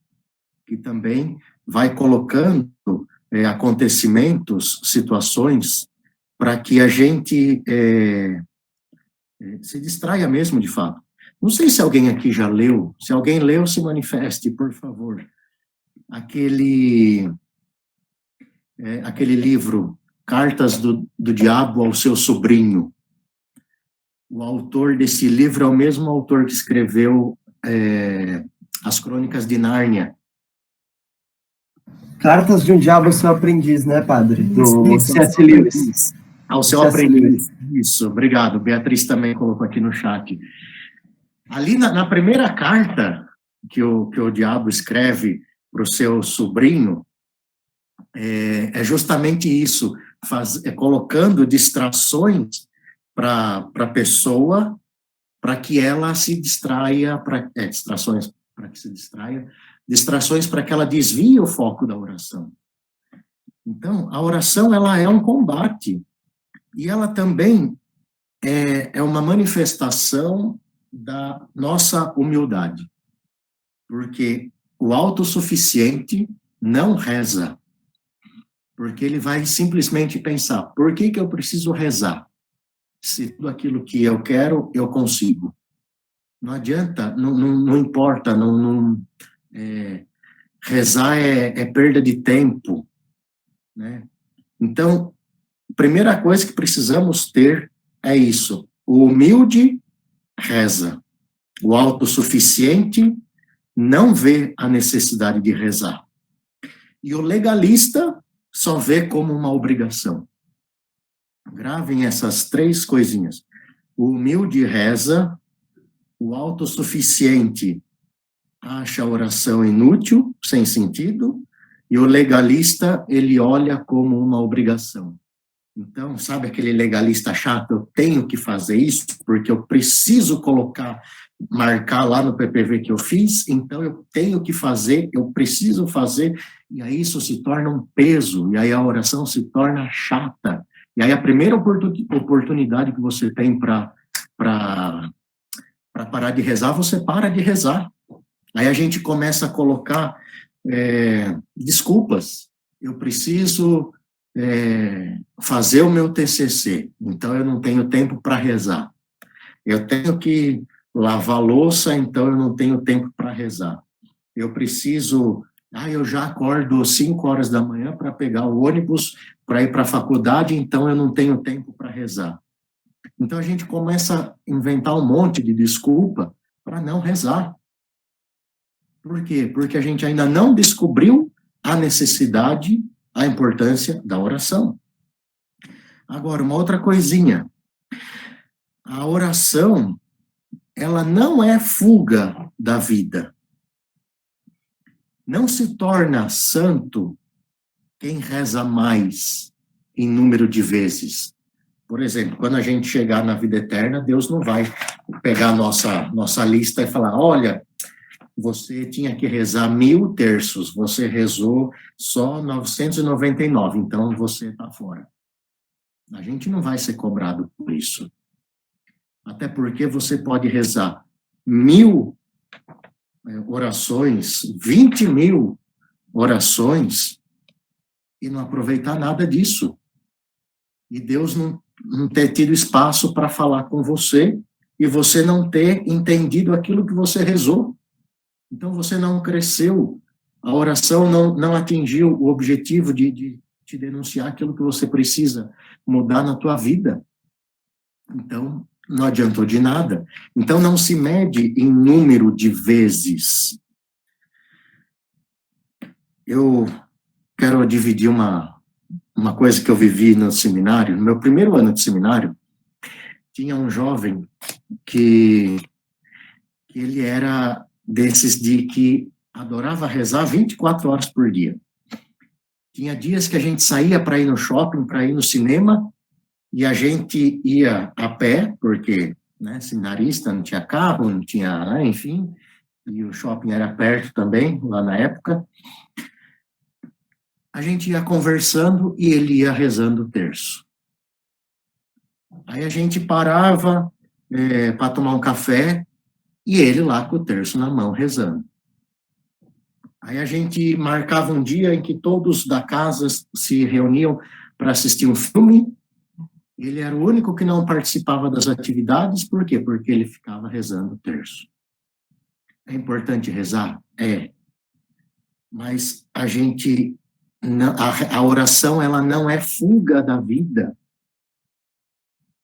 que também vai colocando acontecimentos, situações, para que a gente se distraia mesmo, de fato. Não sei se alguém aqui já leu, se alguém leu, se manifeste, por favor. Aquele livro, Cartas do Diabo ao Seu Sobrinho. O autor desse livro é o mesmo autor que escreveu As Crônicas de Nárnia. Cartas de um Diabo ao Seu Aprendiz, né, padre? Do C.S. Lewis. Ao seu aprendiz. Isso, obrigado. Beatriz também colocou aqui no chat. Ali na primeira carta que o diabo escreve para o seu sobrinho, é justamente isso, colocando distrações para a pessoa, para que ela se distraia, distrações para que se distraia, distrações para que ela desvie o foco da oração. Então, a oração, ela é um combate, e ela também é uma manifestação da nossa humildade, porque o autossuficiente não reza, porque ele vai simplesmente pensar, por que eu preciso rezar? Se tudo aquilo que eu quero, eu consigo. Não adianta, não importa, rezar é perda de tempo, né? Então, a primeira coisa que precisamos ter é isso, o humilde reza, o autossuficiente não vê a necessidade de rezar, e o legalista só vê como uma obrigação. Gravem essas 3 coisinhas. O humilde reza, o autossuficiente acha a oração inútil, sem sentido, e o legalista, ele olha como uma obrigação. Então, sabe aquele legalista chato? Eu tenho que fazer isso, porque eu preciso marcar lá no PPV que eu fiz, então eu tenho que fazer, eu preciso fazer, e aí isso se torna um peso, e aí a oração se torna chata. E aí a primeira oportunidade que você tem para parar de rezar, você para de rezar. Aí a gente começa a colocar desculpas. Eu preciso fazer o meu TCC, então eu não tenho tempo para rezar. Eu tenho que lavar louça, então eu não tenho tempo para rezar. Eu preciso... eu já acordo 5 horas da manhã para pegar o ônibus para ir para a faculdade, então eu não tenho tempo para rezar. Então a gente começa a inventar um monte de desculpa para não rezar. Por quê? Porque a gente ainda não descobriu a necessidade, a importância da oração. Agora, uma outra coisinha. A oração, ela não é fuga da vida. Não se torna santo quem reza mais em número de vezes. Por exemplo, quando a gente chegar na vida eterna, Deus não vai pegar a nossa lista e falar, olha, você tinha que rezar 1000 terços, você rezou só 999, então você está fora. A gente não vai ser cobrado por isso. Até porque você pode rezar 1000 orações, 20.000 orações, e não aproveitar nada disso. E Deus não ter tido espaço para falar com você, e você não ter entendido aquilo que você rezou. Então você não cresceu, a oração não atingiu o objetivo de te denunciar aquilo que você precisa mudar na tua vida. Então, não adiantou de nada. Então, não se mede em número de vezes. Eu quero dividir uma coisa que eu vivi no seminário. No meu primeiro ano de seminário, tinha um jovem que ele era desses de que adorava rezar 24 horas por dia. Tinha dias que a gente saía para ir no shopping, para ir no cinema, e a gente ia a pé, porque, né, seminarista não tinha carro, não tinha, enfim, e o shopping era perto também, lá na época. A gente ia conversando e ele ia rezando o terço. Aí a gente parava para tomar um café, e ele lá com o terço na mão, rezando. Aí a gente marcava um dia em que todos da casa se reuniam para assistir um filme. Ele era o único que não participava das atividades. Por quê? Porque ele ficava rezando o terço. É importante rezar? É. Mas a oração, ela não é fuga da vida.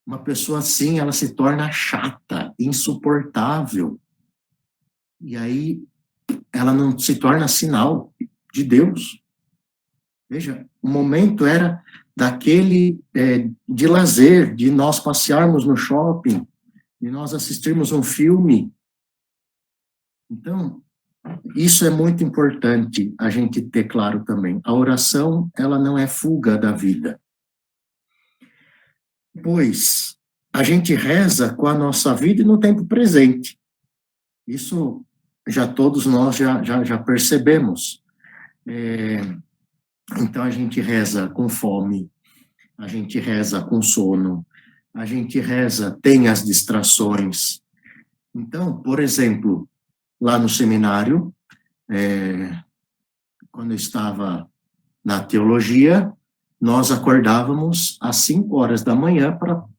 Uma pessoa assim, ela se torna chata, insuportável. E aí, ela não se torna sinal de Deus. Veja, o momento era daquele de lazer, de nós passearmos no shopping, de nós assistirmos um filme. Então, isso é muito importante a gente ter claro também. A oração, ela não é fuga da vida. Pois a gente reza com a nossa vida e no tempo presente. Isso já todos nós já percebemos. Então a gente reza com fome, a gente reza com sono, a gente reza, tem as distrações. Então, por exemplo, lá no seminário, quando eu estava na teologia, nós acordávamos às 5 horas da manhã,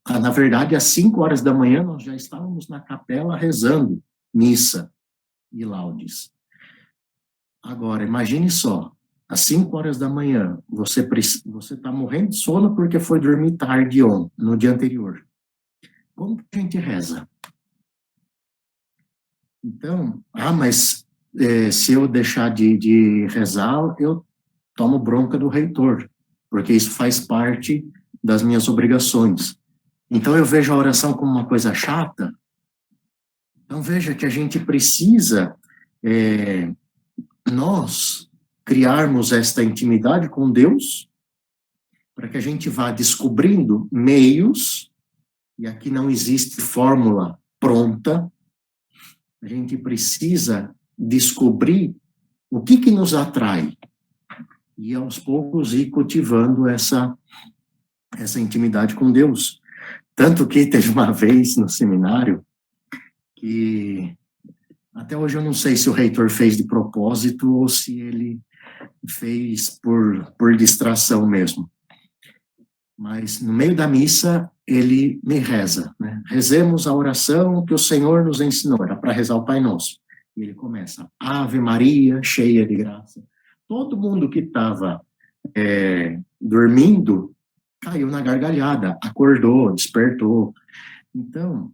na verdade, às 5 horas da manhã nós já estávamos na capela rezando missa e laudes. Agora, imagine só, às 5 horas da manhã, você está morrendo de sono porque foi dormir tarde no dia anterior. Como que a gente reza? Então, mas se eu deixar de rezar, eu tomo bronca do reitor, porque isso faz parte das minhas obrigações. Então, eu vejo a oração como uma coisa chata. Então, veja que a gente precisa, nós, criarmos esta intimidade com Deus, para que a gente vá descobrindo meios, e aqui não existe fórmula pronta, a gente precisa descobrir o que nos atrai, e aos poucos ir cultivando essa intimidade com Deus. Tanto que teve uma vez no seminário, que até hoje eu não sei se o reitor fez de propósito ou se ele fez por distração mesmo. Mas no meio da missa, ele me reza, né? Rezemos a oração que o Senhor nos ensinou, era para rezar o Pai Nosso. E ele começa, Ave Maria, cheia de graça. Todo mundo que estava dormindo caiu na gargalhada, acordou, despertou. Então,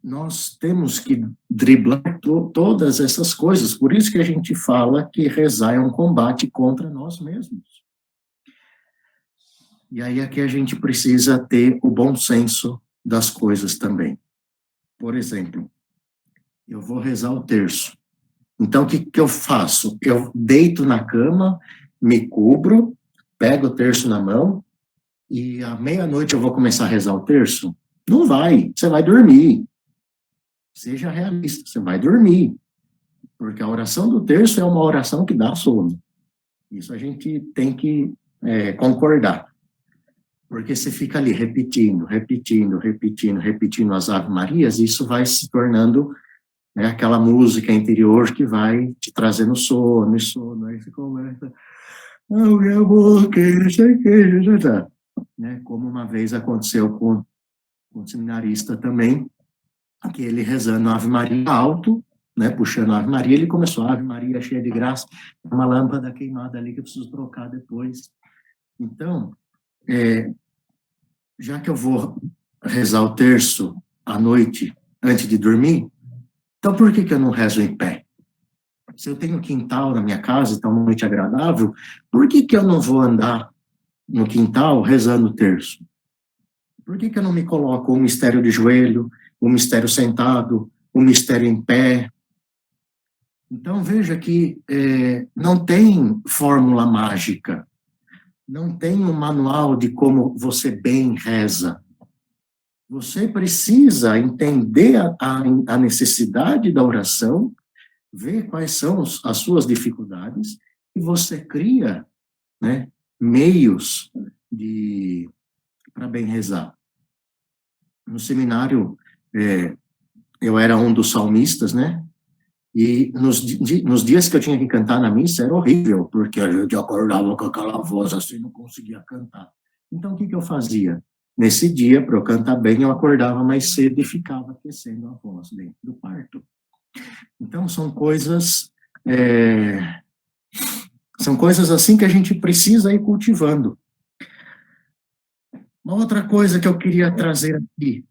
nós temos que driblar todas essas coisas. Por isso que a gente fala que rezar é um combate contra nós mesmos. E aí aqui a gente precisa ter o bom senso das coisas também. Por exemplo, eu vou rezar o terço. Então, o que eu faço? Eu deito na cama, me cubro, pego o terço na mão, e à meia-noite eu vou começar a rezar o terço? Não vai, você vai dormir. Seja realista, você vai dormir. Porque a oração do terço é uma oração que dá sono. Isso a gente tem que concordar. Porque você fica ali repetindo as Ave Marias, e isso vai se tornando aquela música interior que vai te trazendo sono, aí você começa, como uma vez aconteceu com um seminarista também, que ele rezando a Ave Maria alto, puxando a Ave Maria, ele começou, Ave Maria cheia de graça, uma lâmpada queimada ali que eu preciso trocar depois. Então, já que eu vou rezar o terço à noite, antes de dormir, então por que eu não rezo em pé? Se eu tenho quintal na minha casa, então uma noite agradável, por que eu não vou andar no quintal rezando o terço? Por que eu não me coloco um mistério de joelho, um mistério sentado, um mistério em pé? Então veja que não tem fórmula mágica, não tem um manual de como você bem reza. Você precisa entender a necessidade da oração, ver quais são as suas dificuldades, e você cria meios para bem rezar. No seminário, eu era um dos salmistas, e nos dias que eu tinha que cantar na missa era horrível, porque a gente acordava com aquela voz assim, não conseguia cantar. Então, o que eu fazia? Nesse dia, para eu cantar bem, eu acordava mais cedo e ficava aquecendo a voz dentro do quarto. Então, são coisas assim que a gente precisa ir cultivando. Uma outra coisa que eu queria trazer aqui.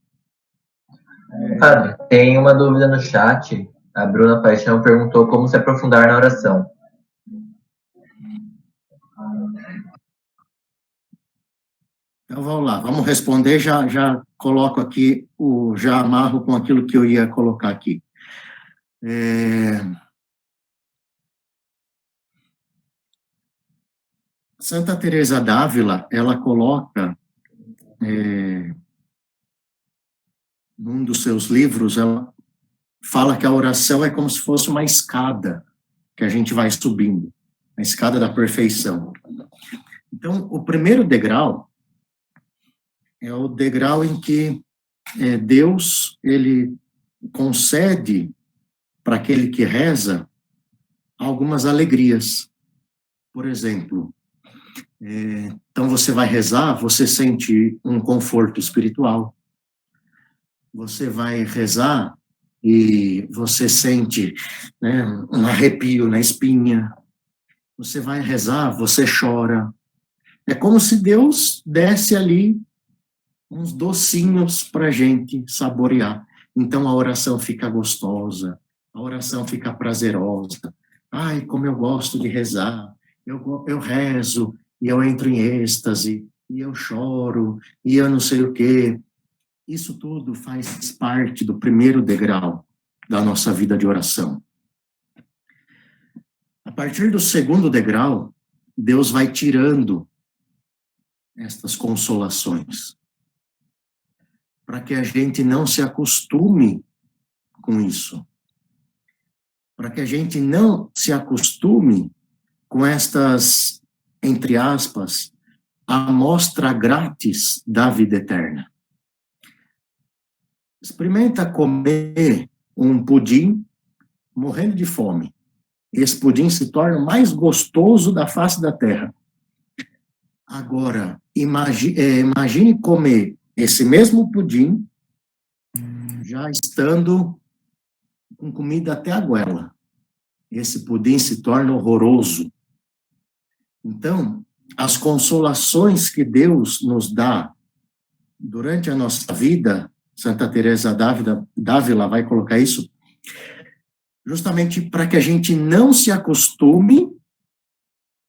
Padre, tem uma dúvida no chat. A Bruna Paixão perguntou como se aprofundar na oração. Então, vamos lá, vamos responder, já coloco aqui, já amarro com aquilo que eu ia colocar aqui. Santa Teresa d'Ávila, ela coloca, num dos seus livros, ela fala que a oração é como se fosse uma escada que a gente vai subindo, a escada da perfeição. Então, o primeiro degrau é o degrau em que Deus, ele concede para aquele que reza algumas alegrias. Por exemplo, então você vai rezar, você sente um conforto espiritual. Você vai rezar e você sente, né, um arrepio na espinha. Você vai rezar, você chora. É como se Deus desse ali uns docinhos para a gente saborear. Então a oração fica gostosa, a oração fica prazerosa. Ai, como eu gosto de rezar. Eu rezo e eu entro em êxtase, e eu choro, e eu não sei o quê. Isso tudo faz parte do primeiro degrau da nossa vida de oração. A partir do segundo degrau, Deus vai tirando estas consolações, para que a gente não se acostume com isso, para que a gente não se acostume com estas, entre aspas, amostra grátis da vida eterna. Experimenta comer um pudim morrendo de fome. Esse pudim se torna o mais gostoso da face da terra. Agora, imagine comer esse mesmo pudim já estando com comida até a goela. Esse pudim se torna horroroso. Então, as consolações que Deus nos dá durante a nossa vida, Santa Teresa d'Ávila vai colocar isso, justamente para que a gente não se acostume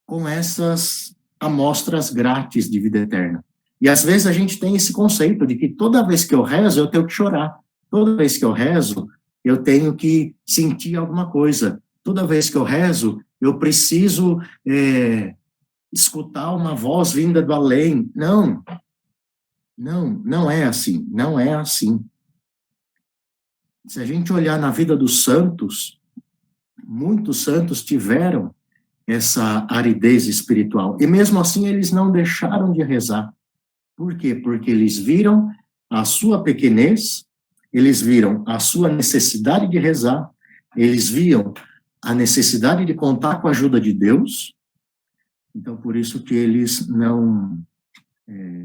com essas amostras grátis de vida eterna. E às vezes a gente tem esse conceito de que toda vez que eu rezo, eu tenho que chorar. Toda vez que eu rezo, eu tenho que sentir alguma coisa. Toda vez que eu rezo, eu preciso escutar uma voz vinda do além. Não é assim, não é assim. Se a gente olhar na vida dos santos, muitos santos tiveram essa aridez espiritual, e mesmo assim eles não deixaram de rezar. Por quê? Porque eles viram a sua pequenez, eles viram a sua necessidade de rezar, eles viam a necessidade de contar com a ajuda de Deus, então por isso que eles não...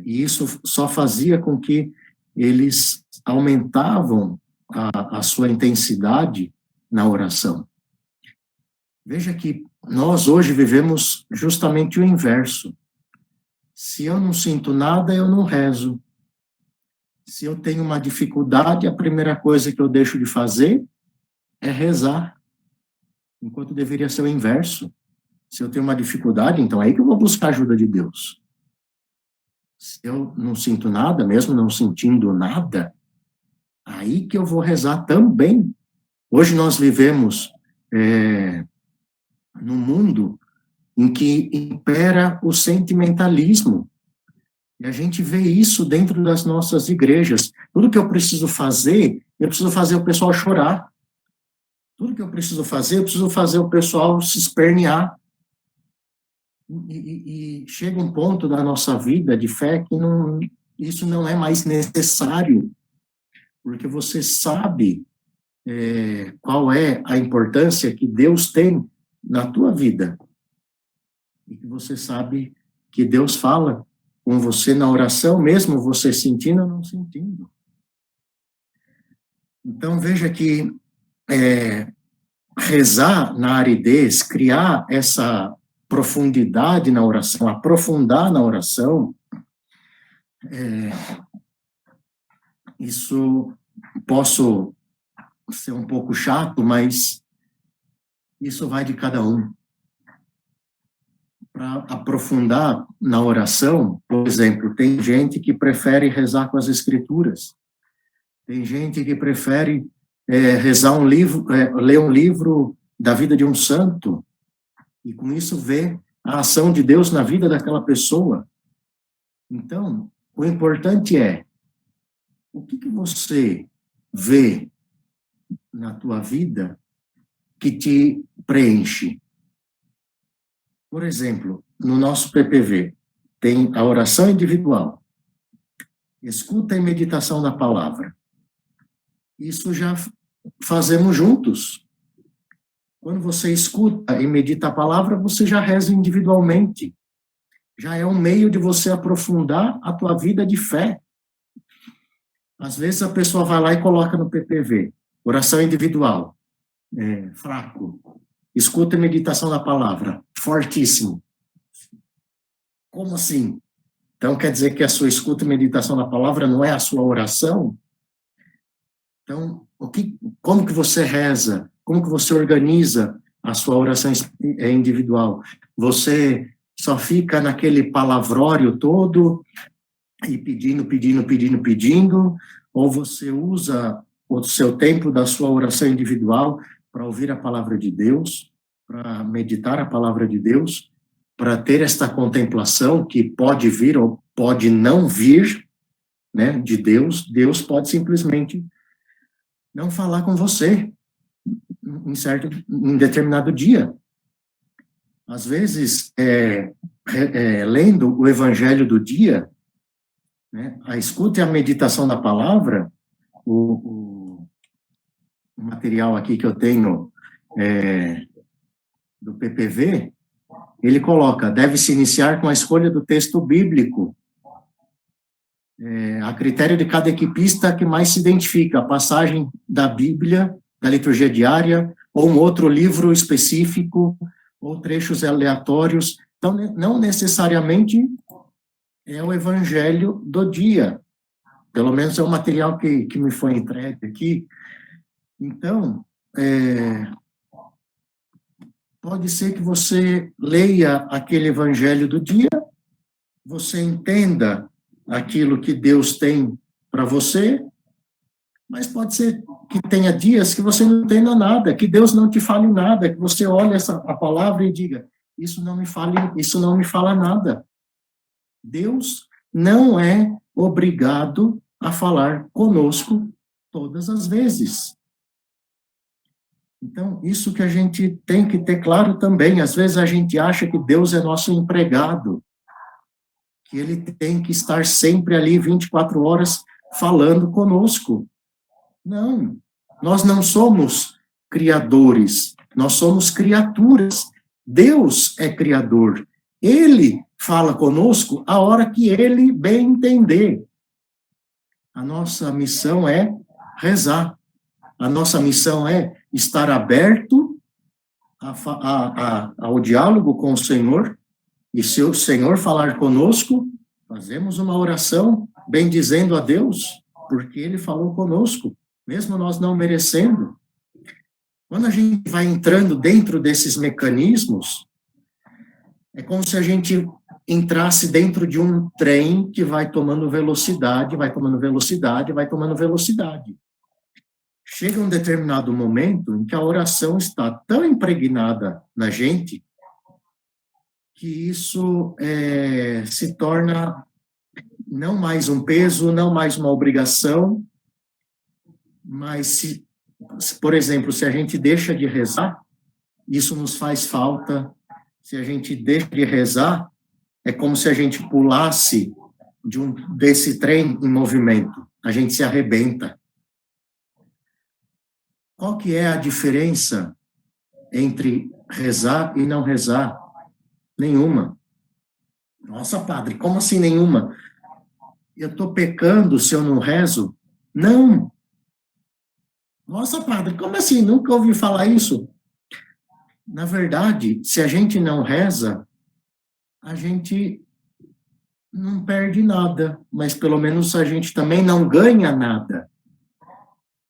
e isso só fazia com que eles aumentavam a sua intensidade na oração. Veja que nós hoje vivemos justamente o inverso. Se eu não sinto nada, eu não rezo. Se eu tenho uma dificuldade, a primeira coisa que eu deixo de fazer é rezar, enquanto deveria ser o inverso. Se eu tenho uma dificuldade, então é aí que eu vou buscar a ajuda de Deus. Se eu não sinto nada, mesmo não sentindo nada, aí que eu vou rezar também. Hoje nós vivemos num mundo em que impera o sentimentalismo. E a gente vê isso dentro das nossas igrejas. Tudo que eu preciso fazer o pessoal chorar. Tudo que eu preciso fazer o pessoal se espernear. E chega um ponto da nossa vida de fé que isso não é mais necessário, porque você sabe qual é a importância que Deus tem na tua vida, e que você sabe que Deus fala com você na oração, mesmo você sentindo ou não sentindo. Então, veja que rezar na aridez, criar essa profundidade na oração, aprofundar na oração, isso posso ser um pouco chato, mas isso vai de cada um. Para aprofundar na oração, por exemplo, tem gente que prefere rezar com as escrituras, tem gente que prefere rezar um livro, ler um livro da vida de um santo, e com isso ver a ação de Deus na vida daquela pessoa. Então, o importante é, o que você vê na tua vida que te preenche? Por exemplo, no nosso PPV, tem a oração individual, Escuta e meditação da palavra. Isso já fazemos juntos. Quando você escuta e medita a palavra, você já reza individualmente. Já é um meio de você aprofundar a tua vida de fé. Às vezes a pessoa vai lá e coloca no PPV, oração individual, fraco. Escuta e meditação da palavra, fortíssimo. Como assim? Então quer dizer que a sua escuta e meditação da palavra não é a sua oração? Então, como que você reza? Como que você organiza a sua oração individual? Você só fica naquele palavrório todo e pedindo, ou você usa o seu tempo da sua oração individual para ouvir a palavra de Deus, para meditar a palavra de Deus, para ter esta contemplação que pode vir ou pode não vir, né, de Deus. Deus pode simplesmente não falar com você em determinado dia. Às vezes, lendo o evangelho do dia, né, a escuta e a meditação da palavra, o material aqui que eu tenho do PPV, ele coloca, deve-se iniciar com a escolha do texto bíblico, a critério de cada equipista que mais se identifica, a passagem da Bíblia, da liturgia diária, ou um outro livro específico, ou trechos aleatórios. Então, não necessariamente é o evangelho do dia. Pelo menos é o material que me foi entregue aqui. Então, pode ser que você leia aquele evangelho do dia, você entenda aquilo que Deus tem para você, mas pode ser que tenha dias que você não entenda nada, que Deus não te fale nada, que você olhe a palavra e diga, isso não me fala nada. Deus não é obrigado a falar conosco todas as vezes. Então, isso que a gente tem que ter claro também. Às vezes a gente acha que Deus é nosso empregado, que ele tem que estar sempre ali 24 horas falando conosco. Não, nós não somos criadores, nós somos criaturas. Deus é criador. Ele fala conosco a hora que ele bem entender. A nossa missão é rezar. A nossa missão é estar aberto ao diálogo com o Senhor, e se o Senhor falar conosco, fazemos uma oração bendizendo a Deus, porque Ele falou conosco, mesmo nós não merecendo. Quando a gente vai entrando dentro desses mecanismos, é como se a gente entrasse dentro de um trem que vai tomando velocidade, vai tomando velocidade, vai tomando velocidade. Chega um determinado momento em que a oração está tão impregnada na gente que isso se torna não mais um peso, não mais uma obrigação, mas, por exemplo, se a gente deixa de rezar, isso nos faz falta. Se a gente deixa de rezar, é como se a gente pulasse desse trem em movimento, a gente se arrebenta. Qual que é a diferença entre rezar e não rezar? Nenhuma. Nossa, padre, como assim nenhuma? Eu estou pecando se eu não rezo? Não. Nossa, padre, como assim? Nunca ouvi falar isso. Na verdade, se a gente não reza, a gente não perde nada, mas pelo menos a gente também não ganha nada.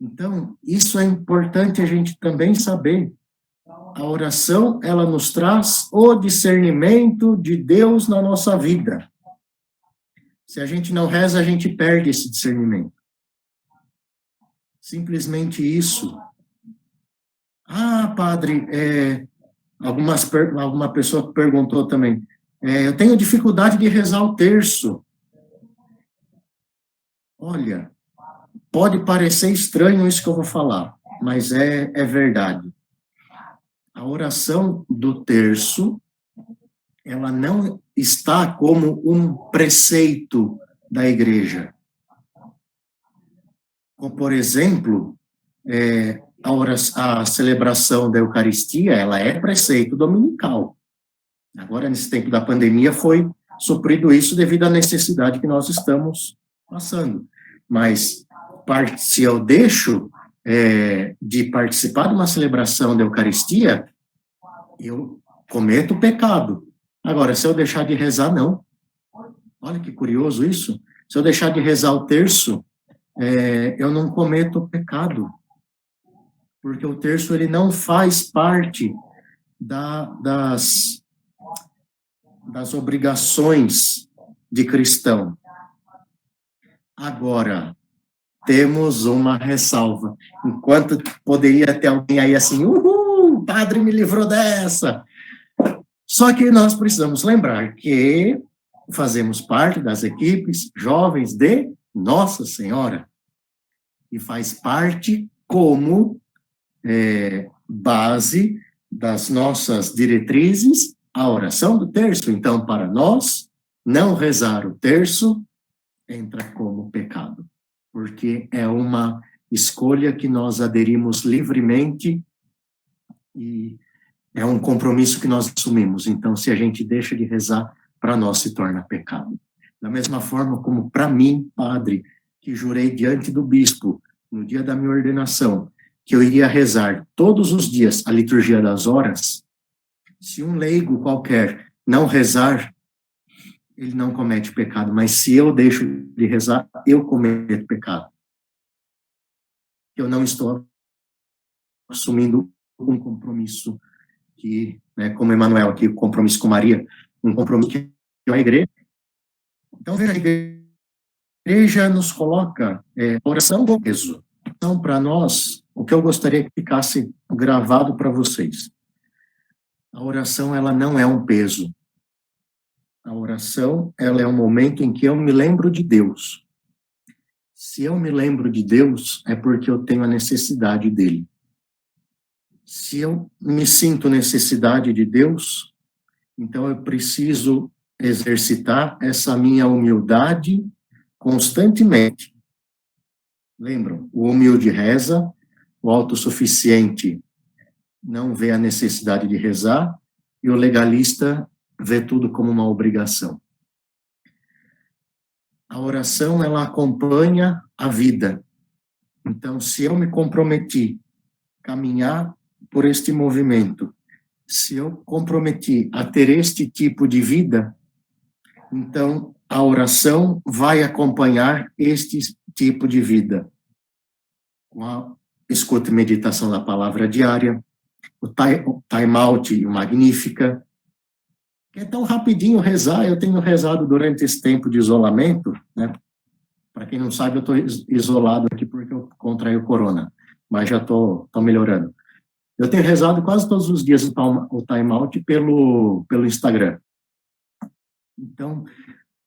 Então, isso é importante a gente também saber. A oração, ela nos traz o discernimento de Deus na nossa vida. Se a gente não reza, a gente perde esse discernimento. Simplesmente isso. Ah, padre, alguma pessoa perguntou também, eu tenho dificuldade de rezar o terço. Olha, pode parecer estranho isso que eu vou falar, mas é verdade. A oração do terço, ela não está como um preceito da igreja. como, por exemplo, a celebração da Eucaristia, ela é preceito dominical. Agora, nesse tempo da pandemia, foi suprido isso devido à necessidade que nós estamos passando. Mas, se eu deixo de participar de uma celebração da Eucaristia, eu cometo pecado. Agora, se eu deixar de rezar, não. Olha que curioso isso. Se eu deixar de rezar o terço, eu não cometo pecado. Porque o terço, ele não faz parte das obrigações de cristão. Agora, temos uma ressalva. Enquanto poderia ter alguém aí assim, o padre me livrou dessa. Só que nós precisamos lembrar que fazemos parte das equipes jovens de Nossa Senhora. E faz parte como base das nossas diretrizes a oração do terço. Então, para nós, não rezar o terço entra como pecado, porque é uma escolha que nós aderimos livremente e é um compromisso que nós assumimos. Então, se a gente deixa de rezar, para nós se torna pecado. Da mesma forma como para mim, padre, que jurei diante do bispo, no dia da minha ordenação, que eu iria rezar todos os dias a liturgia das horas, se um leigo qualquer não rezar, ele não comete pecado, mas se eu deixo de rezar, eu cometo pecado. Eu não estou assumindo um compromisso que, como Emmanuel aqui, o compromisso com Maria, um compromisso que é a igreja. Então, veja, a igreja nos coloca oração com peso. Então, para nós, o que eu gostaria que ficasse gravado para vocês. A oração, ela não é um peso. A oração, ela é um momento em que eu me lembro de Deus. Se eu me lembro de Deus, é porque eu tenho a necessidade dele. Se eu me sinto necessidade de Deus, então eu preciso exercitar essa minha humildade constantemente. Lembram? O humilde reza, o autossuficiente não vê a necessidade de rezar, e o legalista vê tudo como uma obrigação. A oração, ela acompanha a vida. Então, se eu me comprometi a caminhar por este movimento, se eu comprometi a ter este tipo de vida, então a oração vai acompanhar este tipo de vida. Com a escuta e meditação da palavra diária, o time out e o Magnífica. É tão rapidinho rezar, eu tenho rezado durante esse tempo de isolamento, né? Para quem não sabe, eu estou isolado aqui porque eu contraí o corona, mas já estou melhorando. Eu tenho rezado quase todos os dias o time out pelo Instagram. Então,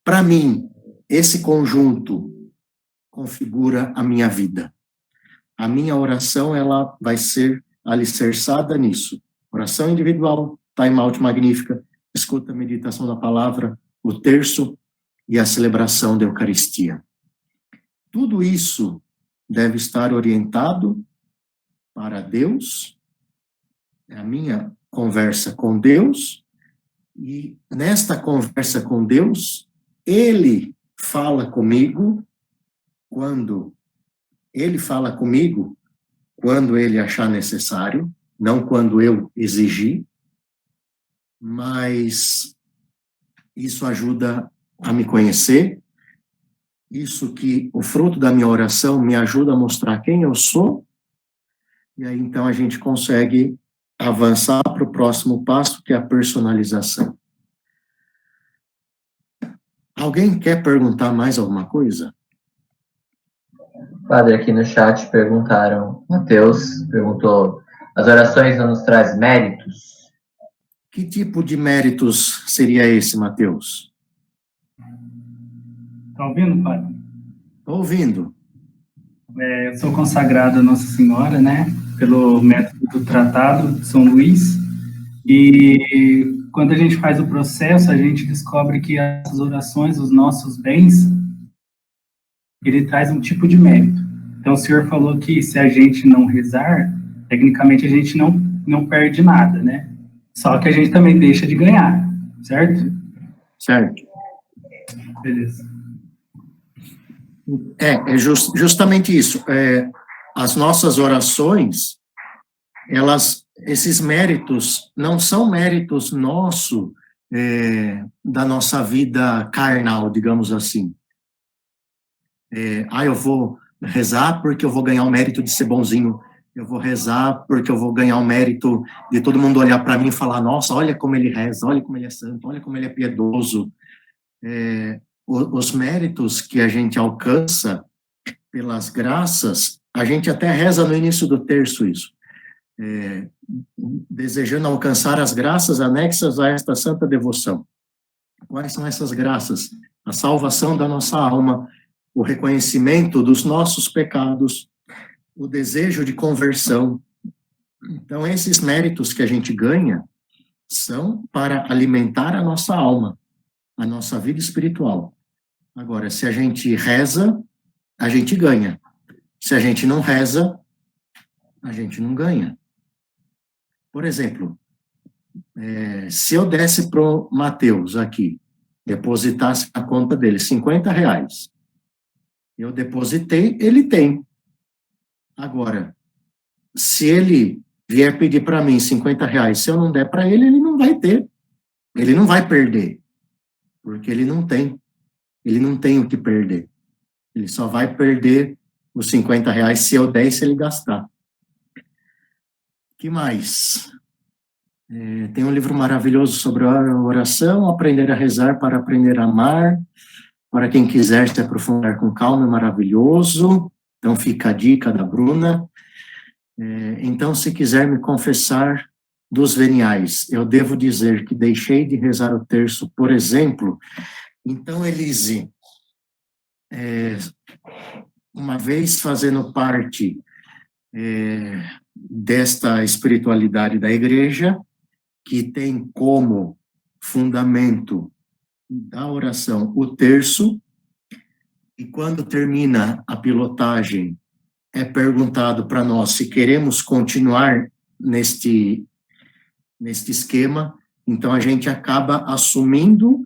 para mim, esse conjunto configura a minha vida. A minha oração, ela vai ser alicerçada nisso. Oração individual, time out Magnífica, escuta a meditação da palavra, o terço e a celebração da Eucaristia. Tudo isso deve estar orientado para Deus, é a minha conversa com Deus, e nesta conversa com Deus, Ele fala comigo quando Ele achar necessário, não quando eu exigir, mas isso ajuda a me conhecer, isso que o fruto da minha oração me ajuda a mostrar quem eu sou, e aí então a gente consegue avançar para o próximo passo, que é a personalização. Alguém quer perguntar mais alguma coisa? Padre, aqui no chat perguntaram, Mateus perguntou, as orações não nos traz méritos? Que tipo de méritos seria esse, Mateus? Está ouvindo, padre? Estou ouvindo. Eu sou consagrado a Nossa Senhora, né, pelo método do Tratado de São Luís, e quando a gente faz o processo, a gente descobre que as orações, os nossos bens, ele traz um tipo de mérito. Então, o senhor falou que se a gente não rezar, tecnicamente a gente não perde nada, né? Só que a gente também deixa de ganhar, certo? Certo. Beleza. Justamente isso. As nossas orações, esses méritos não são méritos nossos, da nossa vida carnal, digamos assim. Eu vou rezar porque eu vou ganhar o mérito de ser bonzinho. Eu vou rezar porque eu vou ganhar o mérito de todo mundo olhar para mim e falar, nossa, olha como ele reza, olha como ele é santo, olha como ele é piedoso. Os méritos que a gente alcança pelas graças, a gente até reza no início do terço isso. Desejando alcançar as graças anexas a esta santa devoção. Quais são essas graças? A salvação da nossa alma, o reconhecimento dos nossos pecados, o desejo de conversão. Então, esses méritos que a gente ganha são para alimentar a nossa alma, a nossa vida espiritual. Agora, se a gente reza, a gente ganha. Se a gente não reza, a gente não ganha. Por exemplo, se eu desse para o Mateus aqui, depositasse na conta dele R$50, eu depositei, ele tem. Agora, se ele vier pedir para mim R$50, se eu não der para ele, ele não vai ter. Ele não vai perder, porque ele não tem. Ele não tem o que perder. Ele só vai perder os R$50 se eu der e se ele gastar. Que mais? Tem um livro maravilhoso sobre a oração, Aprender a Rezar para Aprender a Amar. Para quem quiser se aprofundar com calma, é maravilhoso. Então fica a dica da Bruna. Então, se quiser me confessar dos veniais, eu devo dizer que deixei de rezar o terço, por exemplo. Então, Elise, uma vez fazendo parte desta espiritualidade da igreja, que tem como fundamento da oração o terço, e quando termina a pilotagem, é perguntado para nós se queremos continuar neste esquema, então a gente acaba assumindo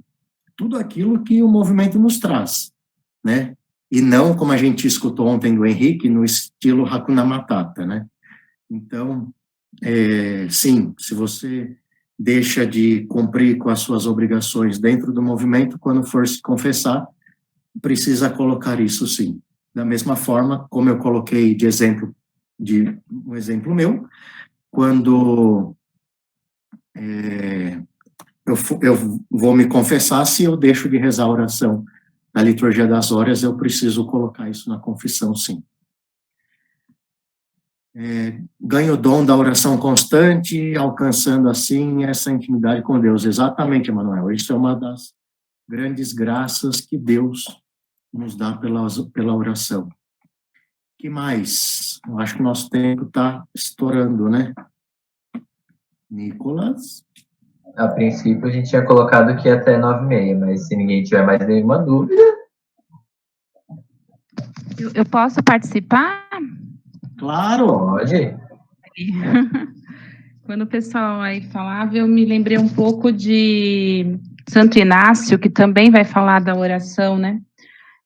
tudo aquilo que o movimento nos traz, né? E não, como a gente escutou ontem do Henrique, no estilo Hakuna Matata, né? Então, sim, se você deixa de cumprir com as suas obrigações dentro do movimento, quando for se confessar, precisa colocar isso sim. Da mesma forma, como eu coloquei um exemplo meu, quando eu vou me confessar, se eu deixo de rezar a oração da liturgia das horas, eu preciso colocar isso na confissão, sim. Ganho o dom da oração constante, alcançando assim essa intimidade com Deus. Exatamente, Emanuel. Isso é uma das grandes graças que Deus nos dá pela oração. Que mais? Eu acho que o nosso tempo está estourando, né? Nicolas? A princípio, a gente tinha colocado que ia até 9h30, mas se ninguém tiver mais nenhuma dúvida... Eu posso participar? Claro! Pode. Quando o pessoal aí falava, eu me lembrei um pouco de Santo Inácio, que também vai falar da oração, né?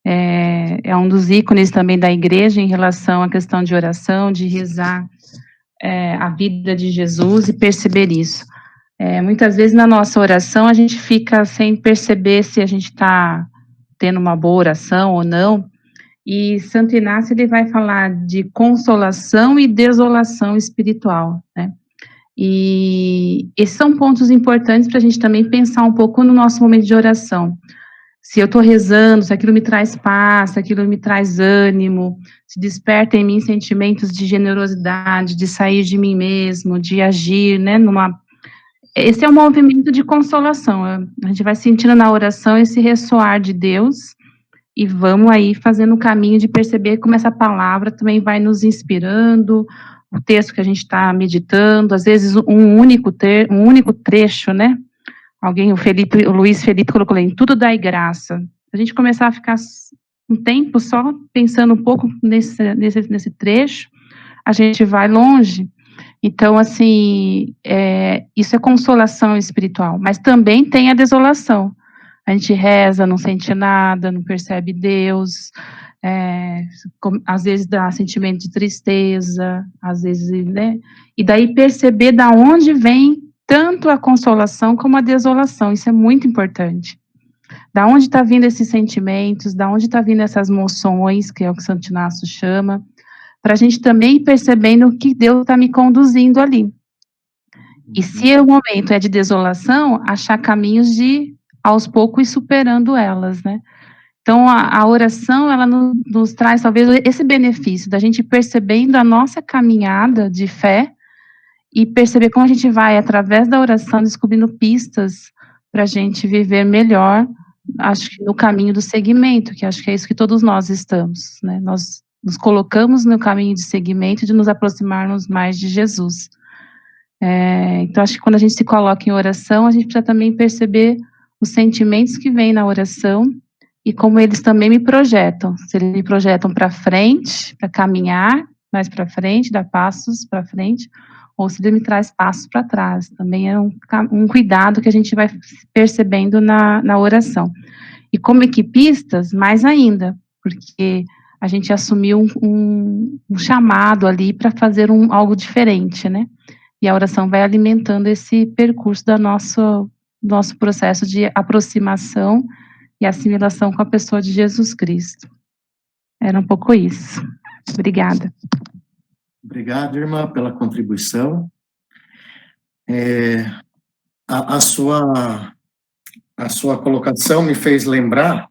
É um dos ícones também da igreja em relação à questão de oração, de rezar a vida de Jesus e perceber isso. Muitas vezes na nossa oração a gente fica sem perceber se a gente está tendo uma boa oração ou não, e Santo Inácio ele vai falar de consolação e desolação espiritual, né? E esses são pontos importantes para a gente também pensar um pouco no nosso momento de oração. Se eu estou rezando, se aquilo me traz paz, se aquilo me traz ânimo, se desperta em mim sentimentos de generosidade, de sair de mim mesmo, de agir, né, Esse é um movimento de consolação. A gente vai sentindo na oração esse ressoar de Deus e vamos aí fazendo o caminho de perceber como essa palavra também vai nos inspirando, o texto que a gente está meditando, às vezes um único trecho, né? O Luiz Felipe colocou lá, em tudo dai graça. A gente começar a ficar um tempo só pensando um pouco nesse trecho, a gente vai longe. Então, assim, isso é consolação espiritual, mas também tem a desolação. A gente reza, não sente nada, não percebe Deus, às vezes dá sentimento de tristeza, às vezes, né? E daí perceber da onde vem tanto a consolação como a desolação, isso é muito importante. Da onde está vindo esses sentimentos, da onde está vindo essas moções, que é o que Santo Inácio chama, para a gente também ir percebendo que Deus está me conduzindo ali. E se o momento é de desolação, achar caminhos de, aos poucos, ir superando elas, né? Então, a oração, ela nos traz, talvez, esse benefício da gente percebendo a nossa caminhada de fé e perceber como a gente vai, através da oração, descobrindo pistas para a gente viver melhor, acho que no caminho do seguimento, que acho que é isso que todos nós estamos, né? Nós nos colocamos no caminho de seguimento, de nos aproximarmos mais de Jesus. Então, acho que quando a gente se coloca em oração, a gente precisa também perceber os sentimentos que vêm na oração e como eles também me projetam. Se eles me projetam para frente, para caminhar mais para frente, dar passos para frente, ou se ele me traz passos para trás. Também é um cuidado que a gente vai percebendo na oração. E como equipistas, mais ainda, porque a gente assumiu um chamado ali para fazer algo diferente, né? E a oração vai alimentando esse percurso do nosso processo de aproximação e assimilação com a pessoa de Jesus Cristo. Era um pouco isso. Obrigada. Obrigado, irmã, pela contribuição. A sua colocação me fez lembrar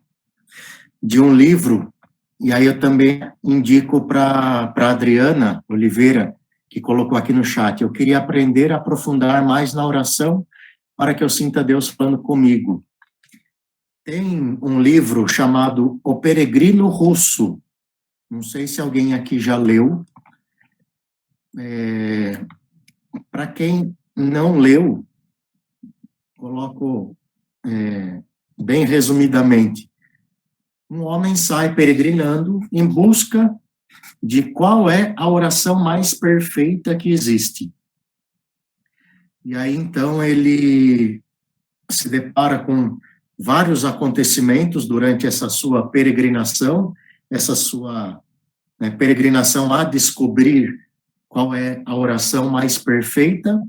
de um livro, e aí eu também indico para a Adriana Oliveira, que colocou aqui no chat. Eu queria aprender a aprofundar mais na oração para que eu sinta Deus falando comigo. Tem um livro chamado O Peregrino Russo. Não sei se alguém aqui já leu. Para quem não leu, coloco bem resumidamente. Um homem sai peregrinando em busca de qual é a oração mais perfeita que existe. E aí, então, ele se depara com vários acontecimentos durante essa sua peregrinação, essa sua peregrinação a descobrir qual é a oração mais perfeita,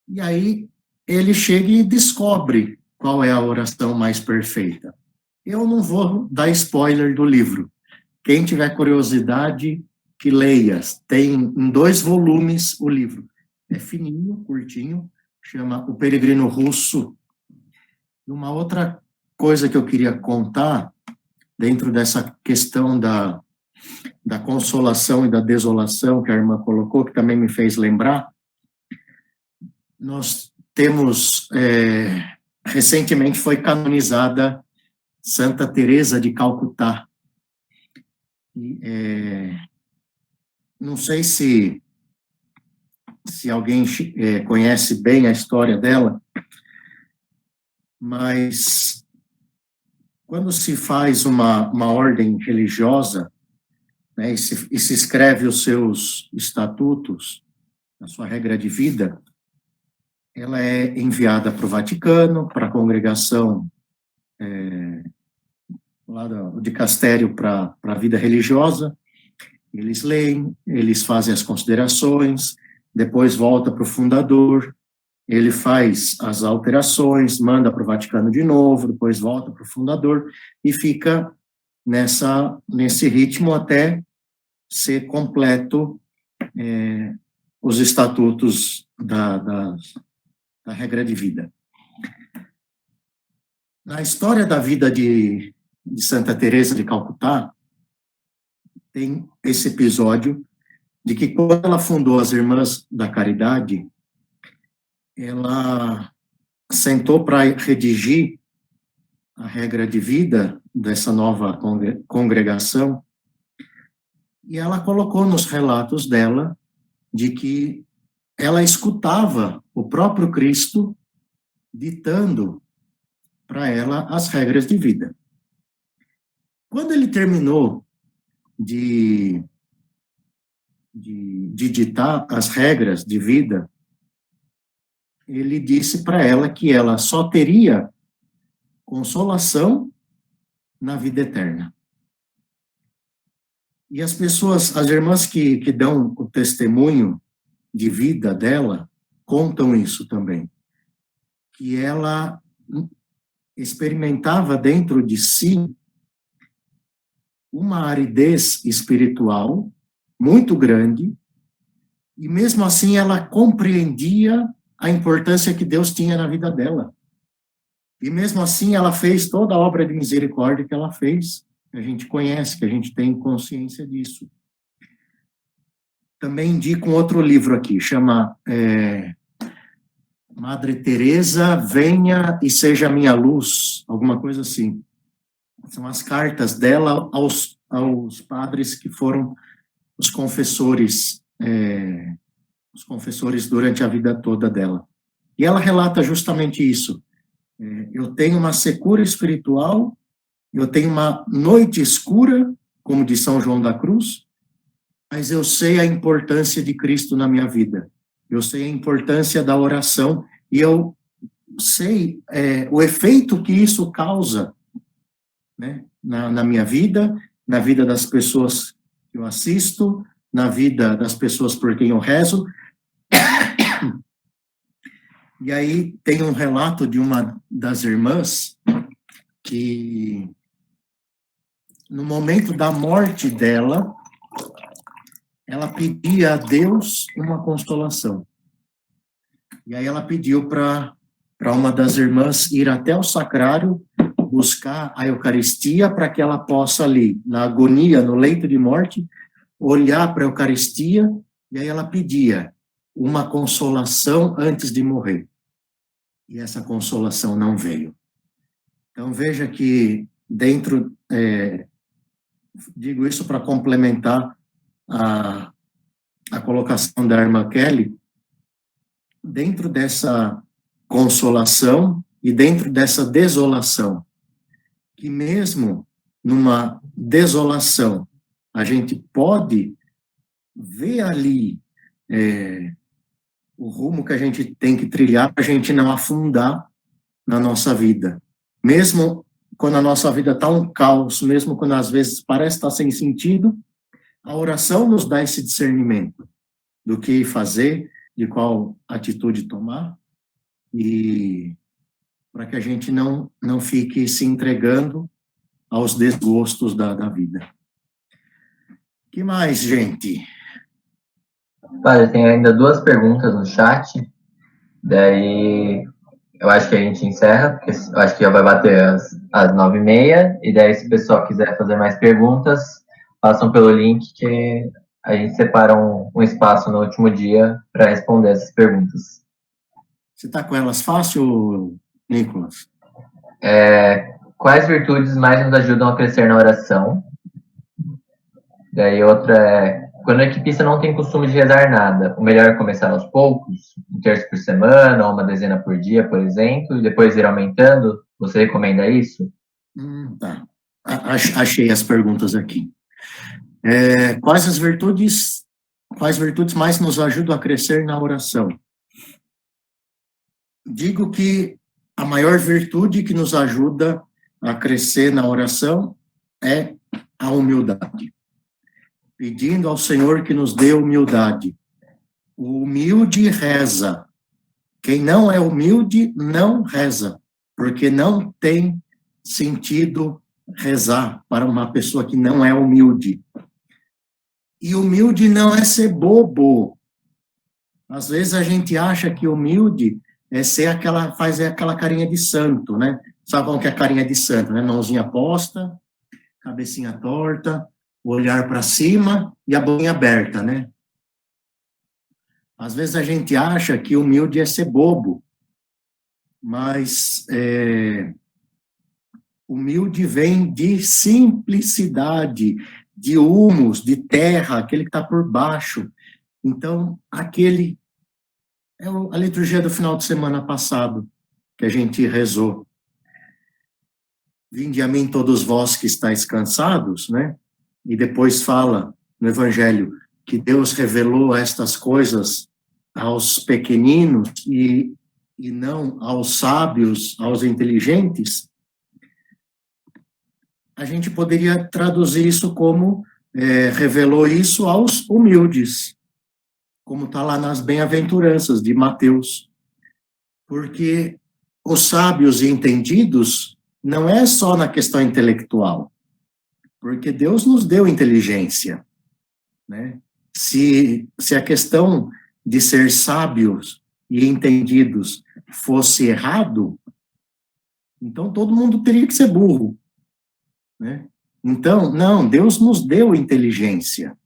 e aí ele chega e descobre qual é a oração mais perfeita. Eu não vou dar spoiler do livro. Quem tiver curiosidade, que leia. Tem em 2 volumes o livro. É fininho, curtinho, chama O Peregrino Russo. Uma outra coisa que eu queria contar, dentro dessa questão da consolação e da desolação que a irmã colocou, que também me fez lembrar, nós temos, recentemente foi canonizada Santa Teresa de Calcutá. Não sei se alguém conhece bem a história dela, mas quando se faz uma ordem religiosa, né, e se escreve os seus estatutos, a sua regra de vida, ela é enviada para o Vaticano, para a congregação lá do dicastério para a vida religiosa. Eles leem, eles fazem as considerações, depois volta para o fundador, ele faz as alterações, manda para o Vaticano de novo, depois volta para o fundador, e fica nesse ritmo até ser completo os estatutos da regra de vida. Na história da vida de Santa Teresa de Calcutá, tem esse episódio de que quando ela fundou as Irmãs da Caridade, ela sentou para redigir a regra de vida dessa nova congregação, e ela colocou nos relatos dela de que ela escutava o próprio Cristo ditando para ela as regras de vida. Quando ele terminou de ditar as regras de vida, ele disse para ela que ela só teria consolação na vida eterna. E as pessoas, as irmãs que dão o testemunho de vida dela, contam isso também. Que ela experimentava dentro de si uma aridez espiritual muito grande, e mesmo assim ela compreendia a importância que Deus tinha na vida dela. E mesmo assim ela fez toda a obra de misericórdia que ela fez, que a gente conhece, que a gente tem consciência disso. Também indico um outro livro aqui, chama Madre Teresa, Venha e Seja Minha Luz, alguma coisa assim. São as cartas dela aos padres que foram os confessores durante a vida toda dela. E ela relata justamente isso. Eu tenho uma secura espiritual, eu tenho uma noite escura, como de São João da Cruz, mas eu sei a importância de Cristo na minha vida. Eu sei a importância da oração e eu sei o efeito que isso causa, né, na minha vida, na vida das pessoas que eu assisto, na vida das pessoas por quem eu rezo. E aí tem um relato de uma das irmãs que, no momento da morte dela, ela pedia a Deus uma consolação. E aí ela pediu para uma das irmãs ir até o sacrário, buscar a Eucaristia, para que ela possa ali, na agonia, no leito de morte, olhar para a Eucaristia, e aí ela pedia uma consolação antes de morrer. E essa consolação não veio. Então veja que dentro, digo isso para complementar a colocação da irmã Kelly, dentro dessa consolação e dentro dessa desolação, que mesmo numa desolação, a gente pode ver ali o rumo que a gente tem que trilhar para a gente não afundar na nossa vida. Mesmo quando a nossa vida está um caos, mesmo quando às vezes parece estar sem sentido, a oração nos dá esse discernimento do que fazer, de qual atitude tomar, e para que a gente não fique se entregando aos desgostos da vida. Que mais, gente? Padre, tem ainda 2 perguntas no chat, daí eu acho que a gente encerra, porque eu acho que já vai bater às 9h30, e daí se o pessoal quiser fazer mais perguntas, passam pelo link que a gente separa um espaço no último dia para responder essas perguntas. Você está com elas fácil, Nicolas? Quais virtudes mais nos ajudam a crescer na oração? Daí outra quando a equipista não tem costume de rezar nada, o melhor é começar aos poucos, um terço por semana, ou uma dezena por dia, por exemplo, e depois ir aumentando? Você recomenda isso? Tá. Achei as perguntas aqui. Quais virtudes mais nos ajudam a crescer na oração? Digo que a maior virtude que nos ajuda a crescer na oração é a humildade. Pedindo ao Senhor que nos dê humildade. O humilde reza. Quem não é humilde não reza, porque não tem sentido rezar para uma pessoa que não é humilde. E humilde não é ser bobo. Às vezes a gente acha que humilde é fazer aquela carinha de santo, né? Sabe como que é a carinha de santo, né? Mãozinha posta, cabecinha torta, o olhar para cima e a boquinha aberta, né? Às vezes a gente acha que humilde é ser bobo, mas humilde vem de simplicidade, de humus, de terra, aquele que está por baixo. Então, aquele é a liturgia do final de semana passado, que a gente rezou. vinde a mim todos vós que estáis cansados, né? E depois fala no Evangelho que Deus revelou estas coisas aos pequeninos e não aos sábios, aos inteligentes. A gente poderia traduzir isso como revelou isso aos humildes, como está lá nas bem-aventuranças de Mateus. Porque os sábios e entendidos não é só na questão intelectual, porque Deus nos deu inteligência, né? Se a questão de ser sábios e entendidos fosse errado, então todo mundo teria que ser burro, né? Então, não, Deus nos deu inteligência,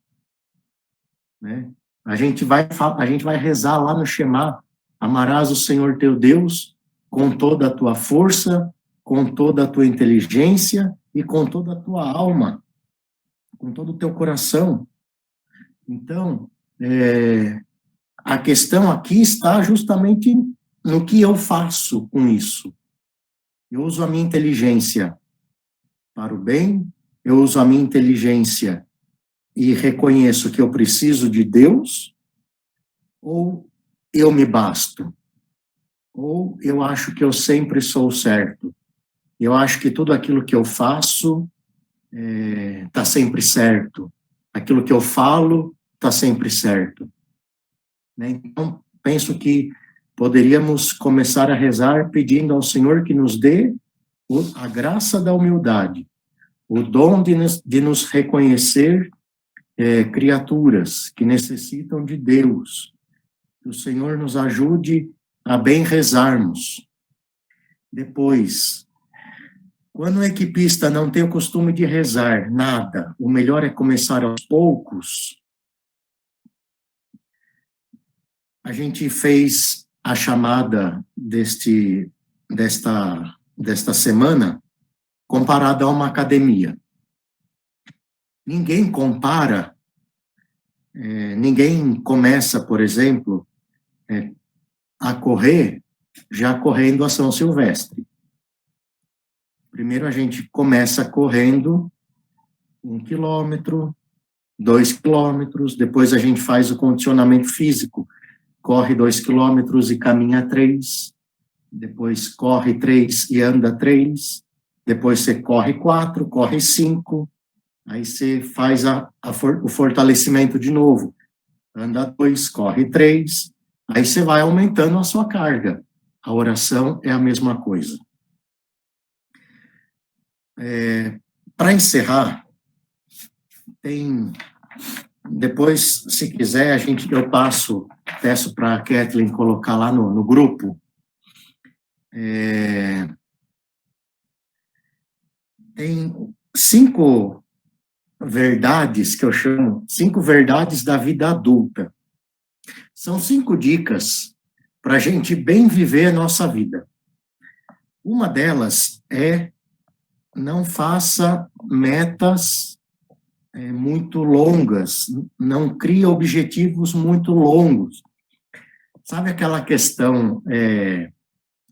né? A gente vai rezar lá no Shema: amarás o Senhor teu Deus com toda a tua força, com toda a tua inteligência e com toda a tua alma, com todo o teu coração. Então, a questão aqui está justamente no que eu faço com isso. Eu uso a minha inteligência para o bem, eu uso a minha inteligência e reconheço que eu preciso de Deus, ou eu me basto, ou eu acho que eu sempre sou certo. Eu acho que tudo aquilo que eu faço está sempre certo. Aquilo que eu falo está sempre certo. Né? Então, penso que poderíamos começar a rezar pedindo ao Senhor que nos dê a graça da humildade, o dom de nos reconhecer criaturas que necessitam de Deus. Que o Senhor nos ajude a bem rezarmos. Depois, quando o equipista não tem o costume de rezar nada, o melhor é começar aos poucos. A gente fez a chamada desta semana comparada a uma academia. Ninguém compara, ninguém começa, por exemplo, a correr já correndo a São Silvestre. Primeiro a gente começa correndo 1 quilômetro, 2 quilômetros, depois a gente faz o condicionamento físico, corre 2 quilômetros e caminha 3, depois corre 3 e anda 3, depois você corre 4, corre 5, aí você faz o fortalecimento de novo, anda 2, corre 3, aí você vai aumentando a sua carga. A oração é a mesma coisa. Para encerrar, depois, se quiser, eu peço para a Kathleen colocar lá no grupo, tem 5 verdades que eu chamo, 5 verdades da vida adulta. São 5 dicas para a gente bem viver a nossa vida. Uma delas é: não faça metas muito longas, não crie objetivos muito longos. Sabe aquela questão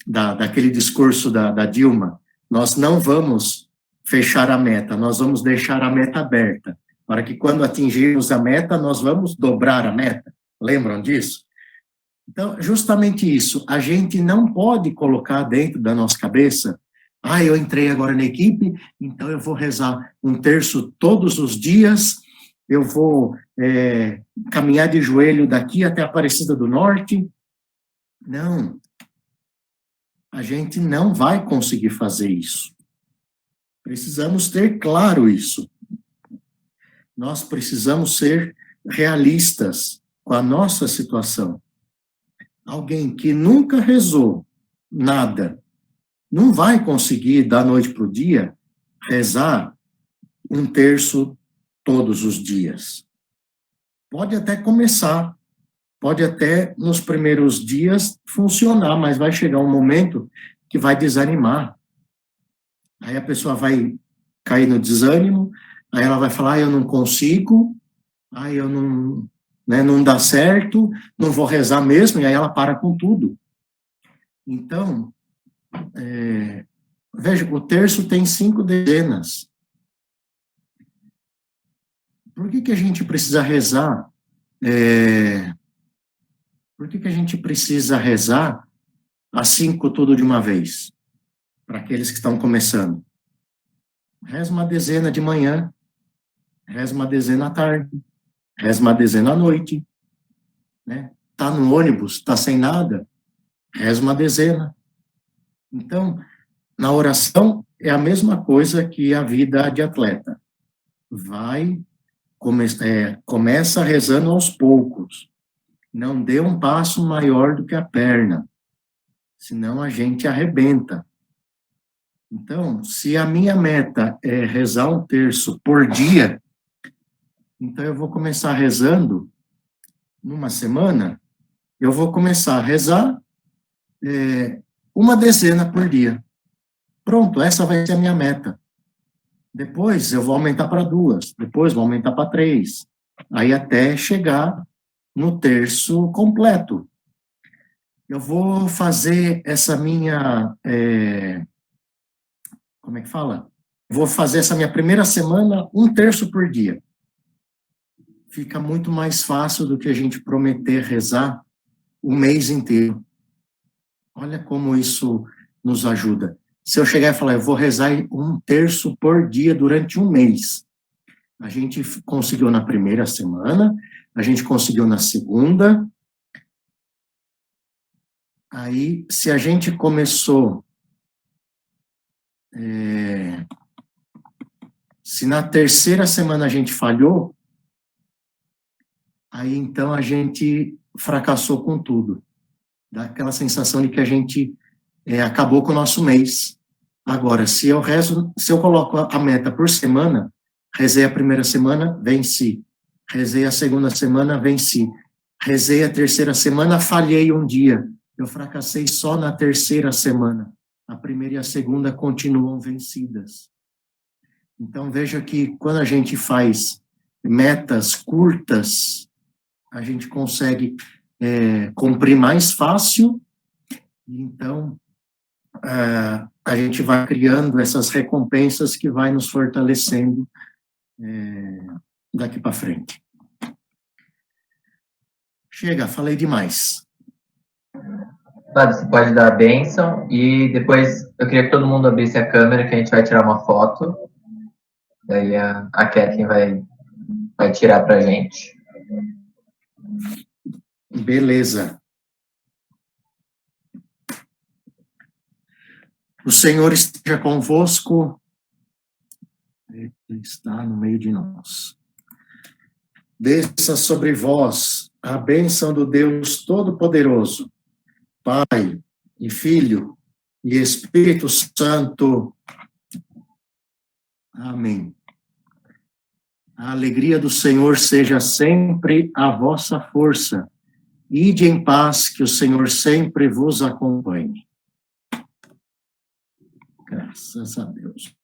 daquele discurso da Dilma? Nós não vamos fechar a meta, nós vamos deixar a meta aberta, para que quando atingirmos a meta, nós vamos dobrar a meta. Lembram disso? Então, justamente isso, a gente não pode colocar dentro da nossa cabeça: eu entrei agora na equipe, então eu vou rezar 1 terço todos os dias, eu vou caminhar de joelho daqui até a Aparecida do Norte. Não, a gente não vai conseguir fazer isso. Precisamos ter claro isso. Nós precisamos ser realistas com a nossa situação. Alguém que nunca rezou nada não vai conseguir, da noite para o dia, rezar 1 terço todos os dias. Pode até começar, pode até nos primeiros dias funcionar, mas vai chegar um momento que vai desanimar. Aí a pessoa vai cair no desânimo, aí ela vai falar: eu não consigo, eu não, não dá certo, não vou rezar mesmo, e aí ela para com tudo. Então, Veja, o terço tem 5 dezenas. Por que a gente precisa rezar? Por que a gente precisa rezar as 5 tudo de uma vez? Para aqueles que estão começando. Reza uma dezena de manhã, reza uma dezena à tarde, reza uma dezena à noite, né? Tá no ônibus, tá sem nada, reza uma dezena. Então, na oração é a mesma coisa que a vida de atleta. Começa rezando aos poucos. Não dê um passo maior do que a perna, senão a gente arrebenta. Então, se a minha meta é rezar um terço por dia, então eu vou começar rezando numa semana, eu vou começar a rezar uma dezena por dia. Pronto, essa vai ser a minha meta. Depois eu vou aumentar para 2, depois vou aumentar para 3, aí até chegar no terço completo. Eu vou fazer essa minha... como é que fala? Vou fazer essa minha primeira semana um terço por dia. Fica muito mais fácil do que a gente prometer rezar o mês inteiro. Olha como isso nos ajuda. Se eu chegar e falar, eu vou rezar um terço por dia durante um mês. A gente conseguiu na primeira semana, a gente conseguiu na segunda. Aí, se a gente começou... se na terceira semana a gente falhou, aí então a gente fracassou com tudo. Dá aquela sensação de que a gente acabou com o nosso mês. Agora, se eu coloco a meta por semana, rezei a primeira semana, venci. Rezei a segunda semana, venci. Rezei a terceira semana, falhei um dia. Eu fracassei só na terceira semana. A primeira e a segunda continuam vencidas. Então, veja que quando a gente faz metas curtas, a gente consegue cumprir mais fácil. Então, a gente vai criando essas recompensas que vai nos fortalecendo daqui para frente. Chega, falei demais. Padre, você pode dar a bênção e depois eu queria que todo mundo abrisse a câmera que a gente vai tirar uma foto. Daí a Kathleen vai tirar pra gente. Beleza. O Senhor esteja convosco. Ele está no meio de nós. Desça sobre vós a bênção do Deus Todo-Poderoso, Pai e Filho e Espírito Santo. Amém. A alegria do Senhor seja sempre a vossa força. Ide em paz, que o Senhor sempre vos acompanhe. Graças a Deus.